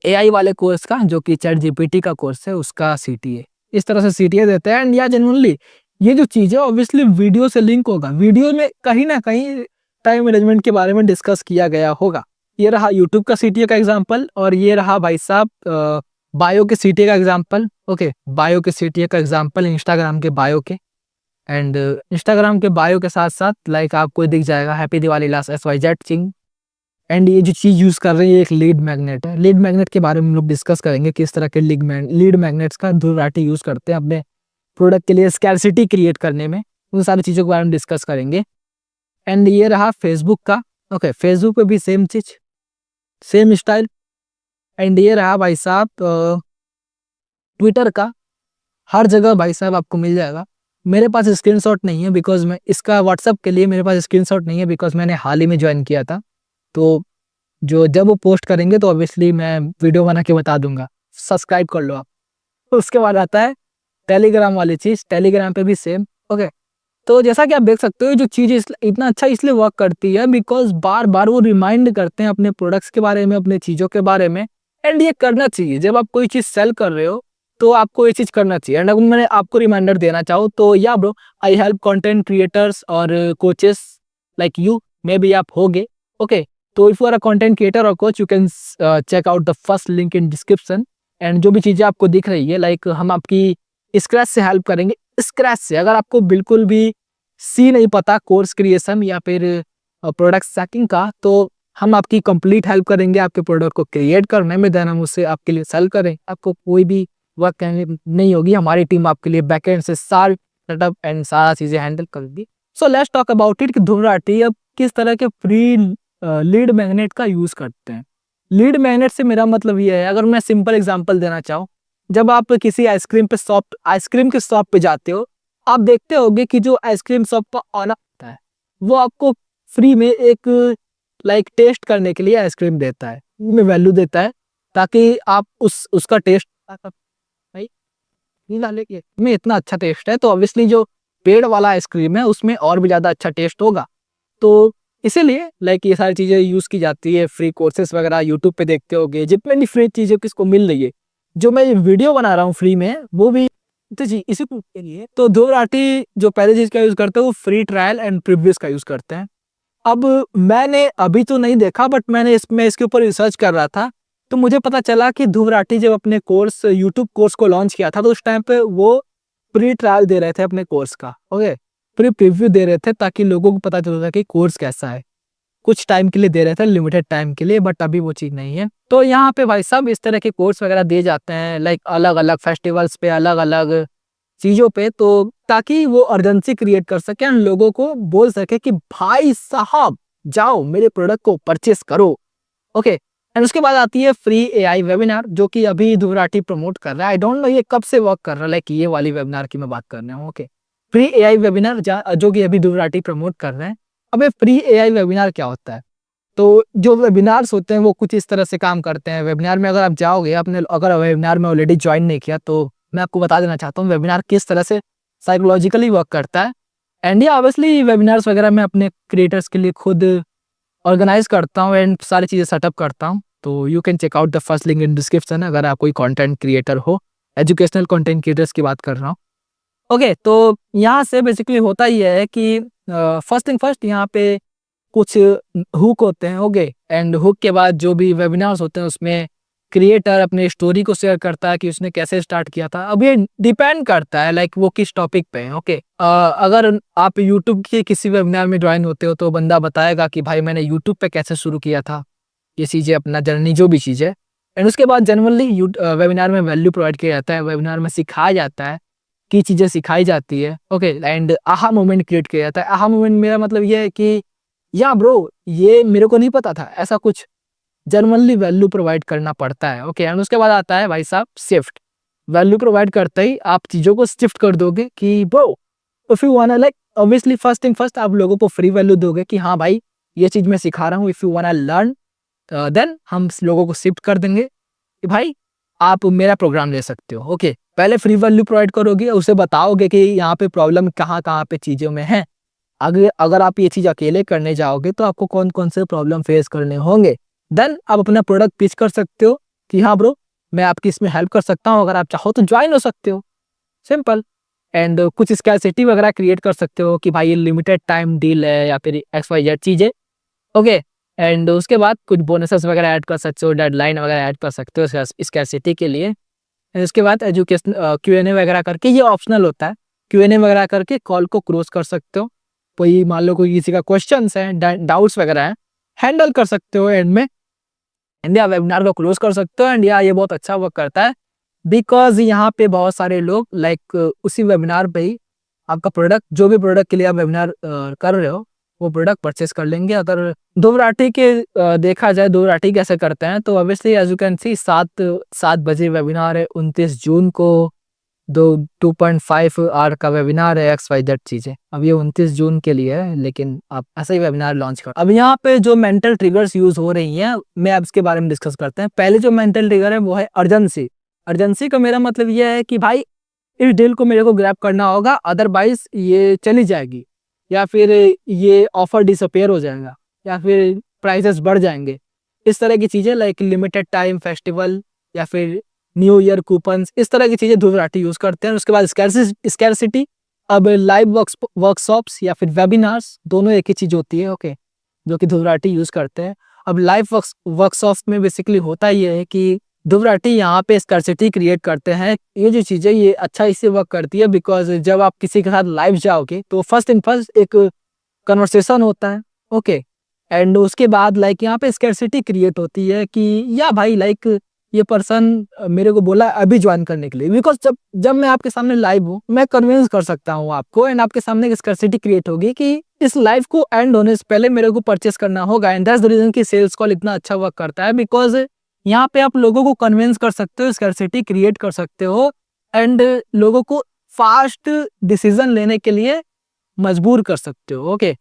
AI वाले कोर्स का, जो कि ChatGPT का कोर्स है उसका CTA। इस तरह से CTA देते हैं। एंड या जनरली ये जो चीज़ है ऑब्वियसली वीडियो से लिंक होगा, वीडियो में कहीं ना कहीं टाइम मैनेजमेंट के बारे में डिस्कस किया गया होगा। ये रहा यूट्यूब का CTA का एग्जाम्पल, और ये रहा भाई साहब बायो के CTA का एग्जाम्पल। ओके, बायो के CTA का एग्जाम्पल इंस्टाग्राम के बायो के, एंड इंस्टाग्राम के बायो के साथ साथ लाइक आपको दिख जाएगा happy Diwali last XYZ thing. And ये जो चीज़ यूज़ कर रहे हैं ये एक लीड मैग्नेट है। लीड मैग्नेट के बारे में हम लोग डिस्कस करेंगे, किस तरह के लीड मैग्नेट्स का ध्रुव राठी यूज़ करते हैं अपने प्रोडक्ट के लिए स्कैरसिटी क्रिएट करने में, उन सारी चीज़ों के बारे में डिस्कस करेंगे। एंड ये रहा फेसबुक का। ओके, फेसबुक पे भी same cheese, same style. And ये रहा भाई साहब ट्विटर का, हर जगह भाई साहब आपको मिल जाएगा। मेरे पास स्क्रीनशॉट नहीं है बिकॉज मैं इसका व्हाट्सअप के लिए मेरे पास स्क्रीनशॉट नहीं है बिकॉज मैंने हाल ही में ज्वाइन किया था। तो जो जब वो पोस्ट करेंगे तो ऑब्वियसली मैं वीडियो बना के बता दूंगा, सब्सक्राइब कर लो आप। उसके बाद आता है टेलीग्राम वाली चीज़, टेलीग्राम पे भी सेम। ओके, तो जैसा कि आप देख सकते हो जो चीज़ इतना अच्छा इसलिए वर्क करती है बिकॉज बार बार वो रिमाइंड करते हैं अपने प्रोडक्ट्स के बारे में, अपने चीज़ों के बारे में। एंड ये करना चाहिए, जब आप कोई चीज़ सेल कर रहे हो तो आपको ये चीज़ करना चाहिए। एंड अगर मैंने आपको रिमाइंडर देना चाहूँ तो या bro, I help content creators और coaches like you, maybe आप होगे। ओके, तो if you are a content creator और coach, you can check out the first link in description. And जो भी चीज़ें आपको दिख रही है, लाइक हम आपकी स्क्रैच से हेल्प करेंगे। स्क्रैच से, अगर आपको बिल्कुल भी सी नहीं पता कोर्स क्रिएशन या फिर प्रोडक्ट सेटिंग का, तो हम आपकी कंप्लीट हेल्प करेंगे आपके प्रोडक्ट को क्रिएट करने में। देन हम उससे आपके लिए सेल करें, आपको कोई भी वर्क करनी नहीं होगी। हमारी टीम आपके लिए बैकएंड से सारे सेटअप एंड सारा चीजें हैंडल करेगी। सो लेट्स टॉक अबाउट इट कि धूम राठी अब किस तरह के फ्री लीड मैग्नेट का यूज करते हैं। लीड मैग्नेट से मेरा मतलब ये है, अगर मैं सिंपल एग्जांपल देना चाहूँ, जब आप किसी आइसक्रीम के शॉप पे जाते हो, आप देखते होगे कि जो आइसक्रीम शॉप का ऑनर होता है वो आपको फ्री में एक लाइक टेस्ट करने के लिए आइसक्रीम देता है, में वैल्यू देता है, ताकि आप उसका टेस्ट भाई नहीं डाले कि में इतना अच्छा टेस्ट है, तो ऑब्वियसली जो पेड़ वाला आइसक्रीम है उसमें और भी ज्यादा अच्छा टेस्ट होगा। तो इसीलिए लाइक ये सारी चीजें यूज की जाती है। फ्री कोर्सेस वगैरह यूट्यूब पे देखते होगे, जितने भी फ्री चीजें किसको मिल रही है, जो मैं वीडियो बना रहा हूँ फ्री में, वो भी तो जी इसी के लिए। तो धूम राठी जो पहले चीज का यूज करते हैं वो फ्री ट्रायल एंड प्रीवियस का यूज करते हैं। अब मैंने अभी तो नहीं देखा, बट मैंने इसके ऊपर रिसर्च कर रहा था, तो मुझे पता चला कि धूम राठी जब अपने कोर्स यूट्यूब कोर्स को लॉन्च किया था, तो उस टाइम पे वो फ्री ट्रायल दे रहे थे अपने कोर्स का। ओके, फ्री प्रीव्यू दे रहे थे ताकि लोगों को पता चलता कि कोर्स कैसा है। कुछ टाइम के लिए दे रहे थे, लिमिटेड टाइम के लिए, बट अभी वो चीज़ नहीं है। तो यहाँ पे भाई सब इस तरह के कोर्स वगैरह दिए जाते हैं, लाइक अलग अलग फेस्टिवल्स पे, अलग अलग चीज़ों पे, तो ताकि वो अर्जेंसी क्रिएट कर सके और लोगों को बोल सके कि भाई साहब जाओ मेरे प्रोडक्ट को परचेस करो। ओके, एंड उसके बाद आती है फ्री एआई वेबिनार, जो कि अभी धूम राठी प्रमोट कर रहा है। आई डोंट नो ये कब से वर्क कर रहा है, लाइक ये वाली वेबिनार की मैं बात कर रहा हूँ। ओके, फ्री एआई वेबिनार जो कि अभी धूम राठी प्रमोट कर रहे हैं। अब फ्री एआई वेबिनार क्या होता है? तो जो वेबिनार्स होते हैं वो कुछ इस तरह से काम करते हैं। वेबिनार में अगर आप जाओगे, अगर वेबिनार में ऑलरेडी ज्वाइन नहीं किया, तो मैं आपको बता देना चाहता हूँ वेबिनार किस तरह से साइकोलॉजिकली वर्क करता है। एंड ये ऑब्वियसली वेबिनार्स वगैरह मैं अपने क्रिएटर्स के लिए खुद ऑर्गेनाइज करता हूँ एंड सारी चीज़ें सेटअप करता हूँ। तो you can check out the first link in description, अगर आप कोई कंटेंट क्रिएटर हो, एजुकेशनल कंटेंट क्रिएटर्स की बात कर रहा हूँ। ओके, तो यहाँ से बेसिकली होता ही है कि फर्स्ट थिंग फर्स्ट, यहाँ पे कुछ हुक होते हैं। ओके, एंड हुक के बाद जो भी वेबिनार्स होते हैं उसमें क्रिएटर अपनी स्टोरी को शेयर करता है कि उसने कैसे स्टार्ट किया था। अब ये डिपेंड करता है लाइक वो किस टॉपिक पे है। ओके, अगर आप यूट्यूब के किसी वेबिनार में ज्वाइन होते हो, तो बंदा बताएगा कि भाई मैंने यूट्यूब पे कैसे शुरू किया था, ये चीज़ें अपना जर्नी जो भी चीज़ है। एंड उसके बाद जनरली वेबिनार में वैल्यू प्रोवाइड किया जाता है, वेबिनार में सिखाया जाता है की चीज़ें सिखाई जाती है। Okay, and aha moment create किया जाता है। आहा मोमेंट मेरा मतलब ये है कि या ब्रो ये मेरे को नहीं पता था, ऐसा कुछ जनरली वैल्यू प्रोवाइड करना पड़ता है। ओके, एंड उसके बाद आता है भाई साहब शिफ्ट। वैल्यू प्रोवाइड करते ही आप चीज़ों को शिफ्ट कर दोगे कि bro if you wanna, like obviously first thing first, आप लोगों को फ्री वैल्यू दोगे कि हाँ भाई ये चीज़ मैं सिखा रहा हूँ, if you wanna learn, then हम लोगों को शिफ्ट कर देंगे कि भाई आप मेरा प्रोग्राम ले सकते हो। ओके, पहले फ्री वैल्यू प्रोवाइड करोगे, उसे बताओगे कि यहाँ पे प्रॉब्लम कहाँ कहाँ पे चीज़ों में है। अगर आप ये चीज़ अकेले करने जाओगे तो आपको कौन कौन से प्रॉब्लम फेस करने होंगे। देन आप अपना प्रोडक्ट पिच कर सकते हो कि हाँ ब्रो मैं आपकी इसमें हेल्प कर सकता हूँ, अगर आप चाहो तो ज्वाइन हो सकते हो, सिंपल। एंड कुछ स्कैरसिटी वगैरह क्रिएट कर सकते हो कि भाई ये लिमिटेड टाइम डील है या फिर XYZ चीज़ें। ओके, एंड उसके बाद कुछ बोनसेस वगैरह ऐड कर सकते हो, डेडलाइन वगैरह ऐड कर सकते हो स्कैरसिटी के लिए। एंड उसके बाद एजुकेशन Q&A वगैरह करके, ये ऑप्शनल होता है, Q&A वगैरह करके कॉल को क्लोज कर सकते हो। कोई मान लो कोई किसी का क्वेश्चंस है, डाउट्स वगैरह है, हैंडल कर सकते हो एंड में, एंड या वेबिनार को क्लोज कर सकते हो। एंड या ये बहुत अच्छा वर्क करता है बिकॉज यहाँ पे बहुत सारे लोग लाइक उसी वेबिनार पे ही आपका प्रोडक्ट, जो भी प्रोडक्ट के लिए आप वेबिनार कर रहे हो, वो प्रोडक्ट परचेस कर लेंगे। अगर धूम राठी के देखा जाए धूम राठी कैसे करते हैं, तो obviously as you can see 7 बजे वेबिनार है 29 जून को, 2.5 आवर का वेबिनार है, XYZ चीजें। अब ये 29 जून के लिए है, लेकिन आप ऐसा ही वेबिनार लॉन्च कर। अब यहाँ पे जो मेंटल ट्रिगर्स यूज हो रही हैं, मैं अब इसके बारे में डिस्कस करते हैं। पहले जो मेंटल ट्रिगर है वो है अर्जेंसी। अर्जेंसी का मेरा मतलब ये है कि भाई इस डील को मेरे को ग्रैब करना होगा, अदरवाइज ये चली जाएगी, या फिर ये ऑफर डिसअपेयर हो जाएगा, या फिर प्राइसेस बढ़ जाएंगे। इस तरह की चीजें लाइक लिमिटेड टाइम फेस्टिवल या फिर न्यू ईयर कूपन्स, इस तरह की चीजें ध्रुव राठी यूज करते हैं। उसके बाद स्कैरसिटी, अब लाइव वर्कशॉप्स या फिर वेबिनार्स, दोनों एक ही चीज होती है, ओके, जो कि ध्रुव राठी यूज करते हैं। अब लाइव वर्कशॉप में बेसिकली होता ये है कि ध्रुव राठी यहाँ पे स्कैरसिटी क्रिएट करते हैं। ये जो चीजें ये अच्छा इससे वर्क करती है बिकॉज जब आप किसी के साथ लाइव जाओगे तो फर्स्ट इन फर्स्ट एक कन्वर्सेशन होता है, ओके, एंड उसके बाद लाइक यहाँ पे स्कैरसिटी क्रिएट होती है कि या भाई लाइक ये पर्सन मेरे को बोला अभी ज्वाइन करने के लिए, बिकॉज जब जब मैं आपके सामने लाइव हूँ मैं कन्विंस कर सकता हूँ आपको, एंड आपके सामने एक स्कैरसिटी क्रिएट होगी कि इस लाइव को एंड होने से पहले मेरे को परचेस करना होगा। एंड दैट्स द रीजन कि सेल्स कॉल इतना अच्छा वर्क करता है, बिकॉज यहाँ पे आप लोगों को कन्विंस कर सकते हो, स्कैरसिटी क्रिएट कर सकते हो, एंड लोगों को फास्ट डिसीजन लेने के लिए मजबूर कर सकते हो, ओके।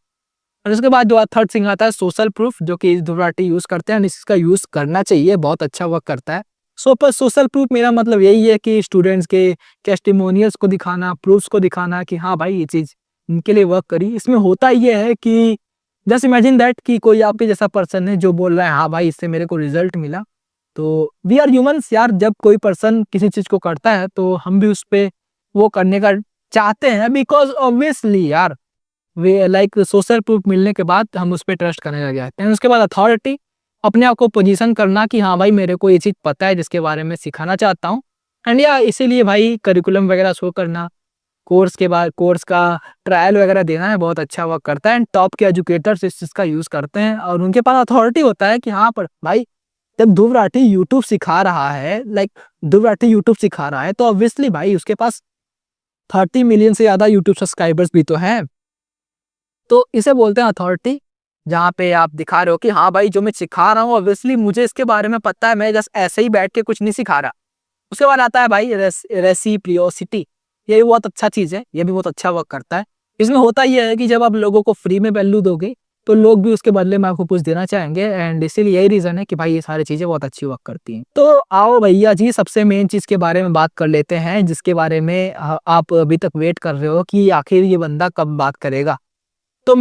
और उसके बाद जो थर्ड थिंग आता है सोशल प्रूफ, जो कि ध्रुव राठी यूज करते हैं, इसका यूज करना चाहिए, बहुत अच्छा वर्क करता है। पर सोशल प्रूफ मेरा मतलब यही है कि स्टूडेंट्स के टेस्टिमोनियल्स को दिखाना, प्रूफ्स को दिखाना कि हाँ भाई ये चीज इनके लिए वर्क करी। इसमें होता ये है कि जस्ट इमेजिन दैट कि कोई आपके जैसा पर्सन है जो बोल रहा है हाँ भाई इससे मेरे को रिजल्ट मिला, तो वी आर ह्यूमंस यार, जब कोई पर्सन किसी चीज को करता है तो हम भी उस पर वो करने का चाहते हैं, बिकॉज ऑब्वियसली यार वे लाइक सोशल प्रूफ मिलने के बाद हम उस पर ट्रस्ट करने लग जाते हैं। उसके बाद अथॉरिटी, अपने आप को पोजीशन करना कि हाँ भाई मेरे को ये चीज़ पता है जिसके बारे में सिखाना चाहता हूँ, एंड या इसीलिए भाई करिकुलम वगैरह शो करना, कोर्स के बाद कोर्स का ट्रायल वगैरह देना है, बहुत अच्छा वर्क करता है। एंड टॉप के एजुकेटर्स इस चीज़ का यूज़ करते हैं और उनके पास अथॉरिटी होता है कि हाँ पर भाई जब ध्रुव राठी यूट्यूब सिखा रहा है, लाइक ध्रुव राठी यूट्यूब सिखा रहा है, तो ऑब्वियसली भाई उसके पास 30 मिलियन से ज़्यादा यूट्यूब सब्सक्राइबर्स भी तो हैं, तो इसे बोलते हैं अथॉरिटी, जहाँ पे आप दिखा रहे हो कि हाँ भाई जो मैं सिखा रहा हूँ ऑब्वियसली मुझे इसके बारे में पता है, मैं जस्ट ऐसे ही बैठ के कुछ नहीं सिखा रहा। उसके बाद आता है भाई रेसिप्रोसिटी, ये भी बहुत अच्छा चीज़ है, ये भी बहुत अच्छा वर्क करता है। इसमें होता यह है कि जब आप लोगों को फ्री में वैल्यू दोगे तो लोग भी उसके बदले में आपको कुछ देना चाहेंगे, एंड इसीलिए यही रीज़न है कि भाई ये सारी चीज़ें बहुत अच्छी वर्क करती हैं। तो आओ भैया जी सबसे मेन चीज़ के बारे में बात कर लेते हैं, जिसके बारे में आप अभी तक वेट कर रहे हो कि आखिर ये बंदा कब बात करेगा। तो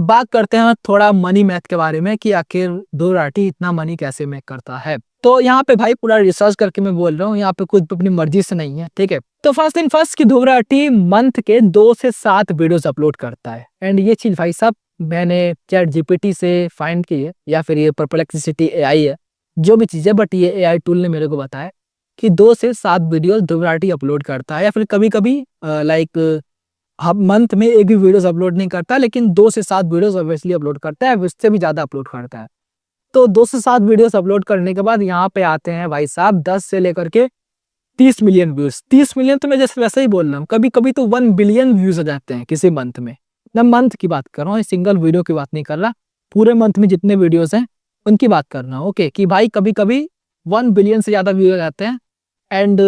बात करते हैं थोड़ा मनी मैथ के बारे में कि आखिर ध्रुव राठी इतना मनी कैसे मेक करता है। तो यहाँ पे भाई पूरा रिसर्च करके मैं बोल रहा हूँ, यहाँ पे कुछ अपनी मर्जी से नहीं है, ठीक है। तो फर्स्ट इन फर्स्ट कि ध्रुव राठी मंथ के 2 से 7 वीडियोस अपलोड करता है, एंड ये चीज भाई साहब मैंने चैट जीपीटी से फाइंड की है, या फिर ये परप्लेक्सिटी एआई है, जो भी चीज है, बट ये एआई टूल ने मेरे को बताया कि 2 से 7 वीडियोस ध्रुव राठी अपलोड करता है, या फिर कभी कभी लाइक अब मंथ में एक भी वीडियोस अपलोड नहीं करता, लेकिन 2 से 7 वीडियोस ऑब्वियसली अपलोड करता है, उससे भी ज्यादा अपलोड करता है। तो 2 से 7 वीडियोस अपलोड करने के बाद यहाँ पे आते हैं भाई साहब 10 से लेकर के 30 मिलियन व्यूज। 30 मिलियन तो मैं जैसे वैसे ही बोल रहा हूँ, कभी कभी तो 1 बिलियन व्यूज हो जाते हैं किसी मंथ में। मैं मंथ की बात कर रहा हूँ, सिंगल वीडियो की बात नहीं कर रहा, पूरे मंथ में जितने वीडियोस हैं उनकी बात कर रहा हूँ, ओके, कि भाई कभी कभी 1 बिलियन से ज्यादा व्यूज आते हैं। एंड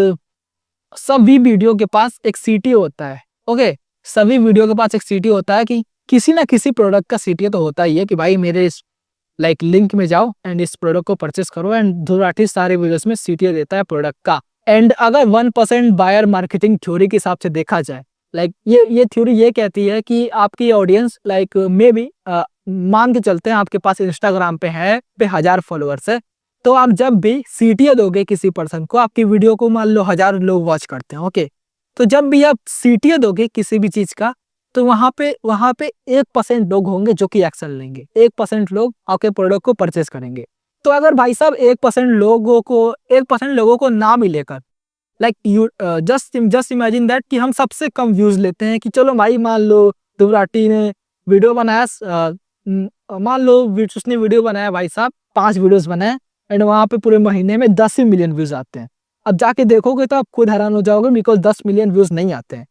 सभी वीडियो के पास एक सीटी होता है, ओके, सभी वीडियो के पास एक सीटी होता है कि किसी ना किसी प्रोडक्ट का सीटी तो होता ही है कि भाई मेरे इस लाइक लिंक में जाओ एंड इस प्रोडक्ट को परचेस करो, एंड ध्रुव राठी सारे वीडियोस में सीटी देता है प्रोडक्ट का। एंड अगर 1% बायर मार्केटिंग थ्योरी के हिसाब से देखा जाए, लाइक ये थ्योरी ये कहती है कि आपकी ऑडियंस लाइक मे बी मान के चलते हैं आपके पास इंस्टाग्राम पे 1000 फॉलोअर्स है, तो आप जब भी सीटी दोगे किसी पर्सन को, आपकी वीडियो को मान लो 1000 लोग वॉच करते हैं, ओके, तो जब भी आप सीटी दोगे किसी भी चीज का, तो वहां पे 1% लोग होंगे जो कि एक्शन लेंगे, 1% लोग आपके प्रोडक्ट को परचेस करेंगे। तो अगर भाई साहब 1% लोगों को ना मिलेकर, like you just imagine that कि हम सबसे कम व्यूज लेते हैं, कि चलो भाई मान लो ध्रुव राठी ने वीडियो बनाया, मान लो उसने वीडियो बनाया भाई साहब 5 वीडियोस बनाए, एंड वहां पे पूरे महीने में 10 मिलियन व्यूज आते हैं। अब जाके देखोगे तो आप खुद हैरान हो जाओगे, बिकॉज 10 मिलियन व्यूज नहीं आते हैं,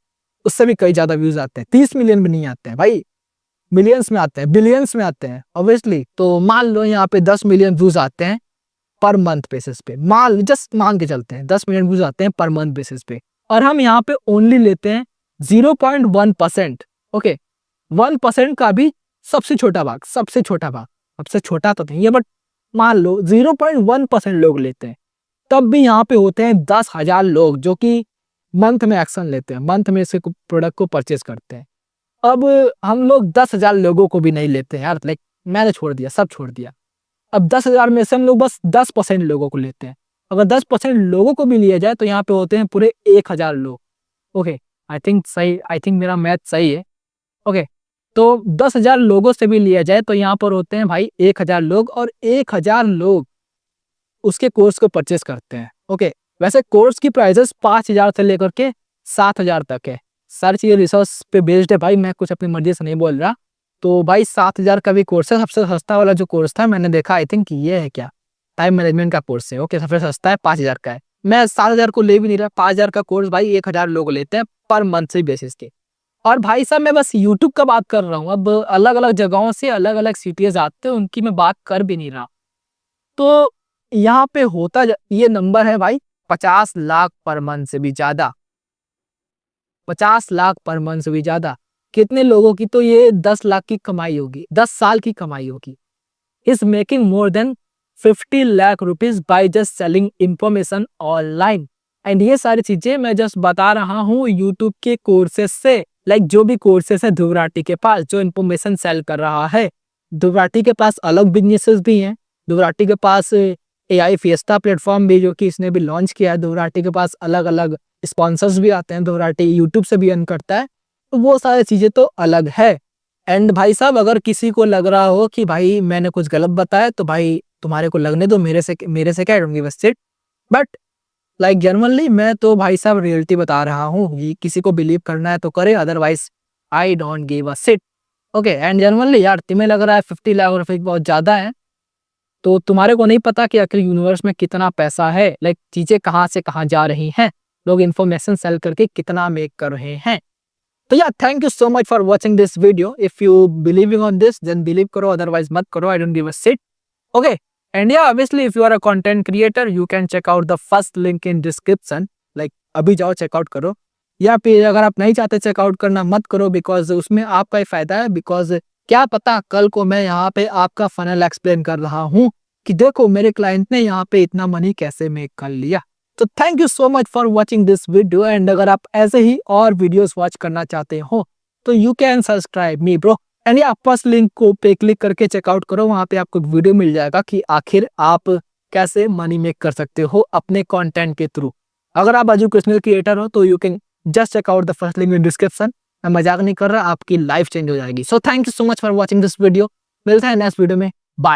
उससे भी कई ज्यादा व्यूज आते हैं, 30 मिलियन भी नहीं आते हैं भाई, मिलियंस में आते हैं, बिलियंस में आते हैं ऑब्वियसली। तो मान लो यहाँ पे 10 मिलियन व्यूज आते हैं पर मंथ बेसिस पे, मान के चलते हैं 10 मिलियन व्यूज आते हैं पर मंथ बेसिस पे, और हम यहाँ पे ओनली लेते हैं 0.1%, ओके, 1% का भी सबसे छोटा भाग, सबसे छोटा तो नहीं है, बट मान लो 0.1% लोग लेते हैं, तब भी यहाँ पे होते हैं 10,000 लोग जो कि मंथ में एक्शन लेते हैं, मंथ में इसे प्रोडक्ट को परचेस करते हैं। अब हम लोग 10,000 लोगों को भी नहीं लेते यार, लाइक मैंने छोड़ दिया, सब छोड़ दिया। अब 10,000 में से हम लोग बस 10% लोगों को लेते हैं, अगर 10% लोगों को भी लिया जाए तो यहाँ पे होते हैं पूरे 1000 लोग। ओके, आई थिंक मेरा मैथ सही है। ओके, तो 10,000 लोगों से भी लिया जाए तो यहाँ पर होते हैं भाई 1000 लोग, और 1000 लोग उसके कोर्स को परचेस करते हैं। ओके, वैसे कोर्स की प्राइसेस 5000 से लेकर के 7000 तक है। सारी चीज़ें रिसर्च पे बेस्ड है भाई, मैं कुछ अपनी मर्जी से नहीं बोल रहा। तो भाई 7000 का भी कोर्स है। सबसे सस्ता वाला जो कोर्स था मैंने देखा, आई थिंक ये है क्या, टाइम मैनेजमेंट का कोर्स है। ओके, सबसे सस्ता है 5000 का है। मैं 7000 को ले भी नहीं रहा, 5000 का कोर्स भाई 1000 लोग लेते हैं पर मंथली बेसिस के। और भाई साहब मैं बस यूट्यूब का बात कर रहा हूँ, अब अलग अलग जगहों से अलग अलग सिटीज आते हैं, उनकी मैं बात कर भी नहीं रहा। तो यहाँ पे ये नंबर है भाई 50 लाख पर मंथ से भी ज्यादा। 50 लाख पर मंथ से भी ज्यादा कितने लोगों की, तो ये 10 लाख की कमाई होगी, 10 साल की कमाई होगी। Is making more than 50 lakh rupees by just selling information online. And ये सारी चीजें मैं जस्ट बता रहा हूँ यूट्यूब के कोर्सेस से। लाइक जो भी कोर्सेस है ध्रुव राठी के पास, जो इंफॉर्मेशन सेल कर रहा है। ध्रुव राठी के पास अलग बिजनेसेस भी हैं। ध्रुव राठी के पास AI फिएस्टा प्लेटफॉर्म भी, जो कि इसने भी लॉन्च किया है। ध्रुव राठी के पास अलग अलग स्पॉन्सर्स भी आते हैं। ध्रुव राठी यूट्यूब से भी अर्न करता है। तो वो सारी चीजें तो अलग है। एंड भाई साहब अगर किसी को लग रहा हो कि भाई मैंने कुछ गलत बताया, तो भाई तुम्हारे को लगने दो, मेरे से क्या, don't give a shit. But like generally मैं तो भाई साहब रियलिटी बता रहा हूँ। ये किसी को बिलीव करना है तो करे, otherwise I don't give a shit. Okay, and generally यार तुम्हें लग रहा है 50 लाख रुपए बहुत ज्यादा है, तो तुम्हारे को नहीं पता कि आखिर यूनिवर्स में कितना पैसा है। लाइक चीजें कहाँ से कहाँ जा रही हैं, लोग इन्फॉर्मेशन सेल करके कितना मेक कर रहे हैं। तो yeah thank you so much for watching this video. If you believing on this then believe करो, अदरवाइज मत करो, I don't give a shit. Okay, and yeah obviously if you are a content creator you can check out the first link in description. Like अभी जाओ checkout करो, या फिर अगर आप नहीं चाहते चेकआउट करना मत करो, बिकॉज उसमें आपका ही फायदा है। बिकॉज क्या पता कल को मैं यहाँ पे आपका फनल एक्सप्लेन कर रहा हूँ कि देखो मेरे क्लाइंट ने यहाँ पे इतना मनी कैसे मेक कर लिया। तो thank you so much for watching this video. And अगर आप ऐसे ही और वीडियोस वॉच करना चाहते हो तो you can subscribe me bro. And या फर्स्ट लिंक को पे क्लिक करके चेकआउट करो, वहां पे आपको वीडियो मिल जाएगा कि आखिर आप कैसे मनी मेक कर सकते हो अपने कंटेंट के थ्रू। अगर आप एजुकेशनल क्रिएटर हो तो you can just check out the first link in description. मैं मजाक नहीं कर रहा, आपकी लाइफ चेंज हो जाएगी। So thank you so much for watching this video. मिलते हैं नेक्स्ट वीडियो में, बाय।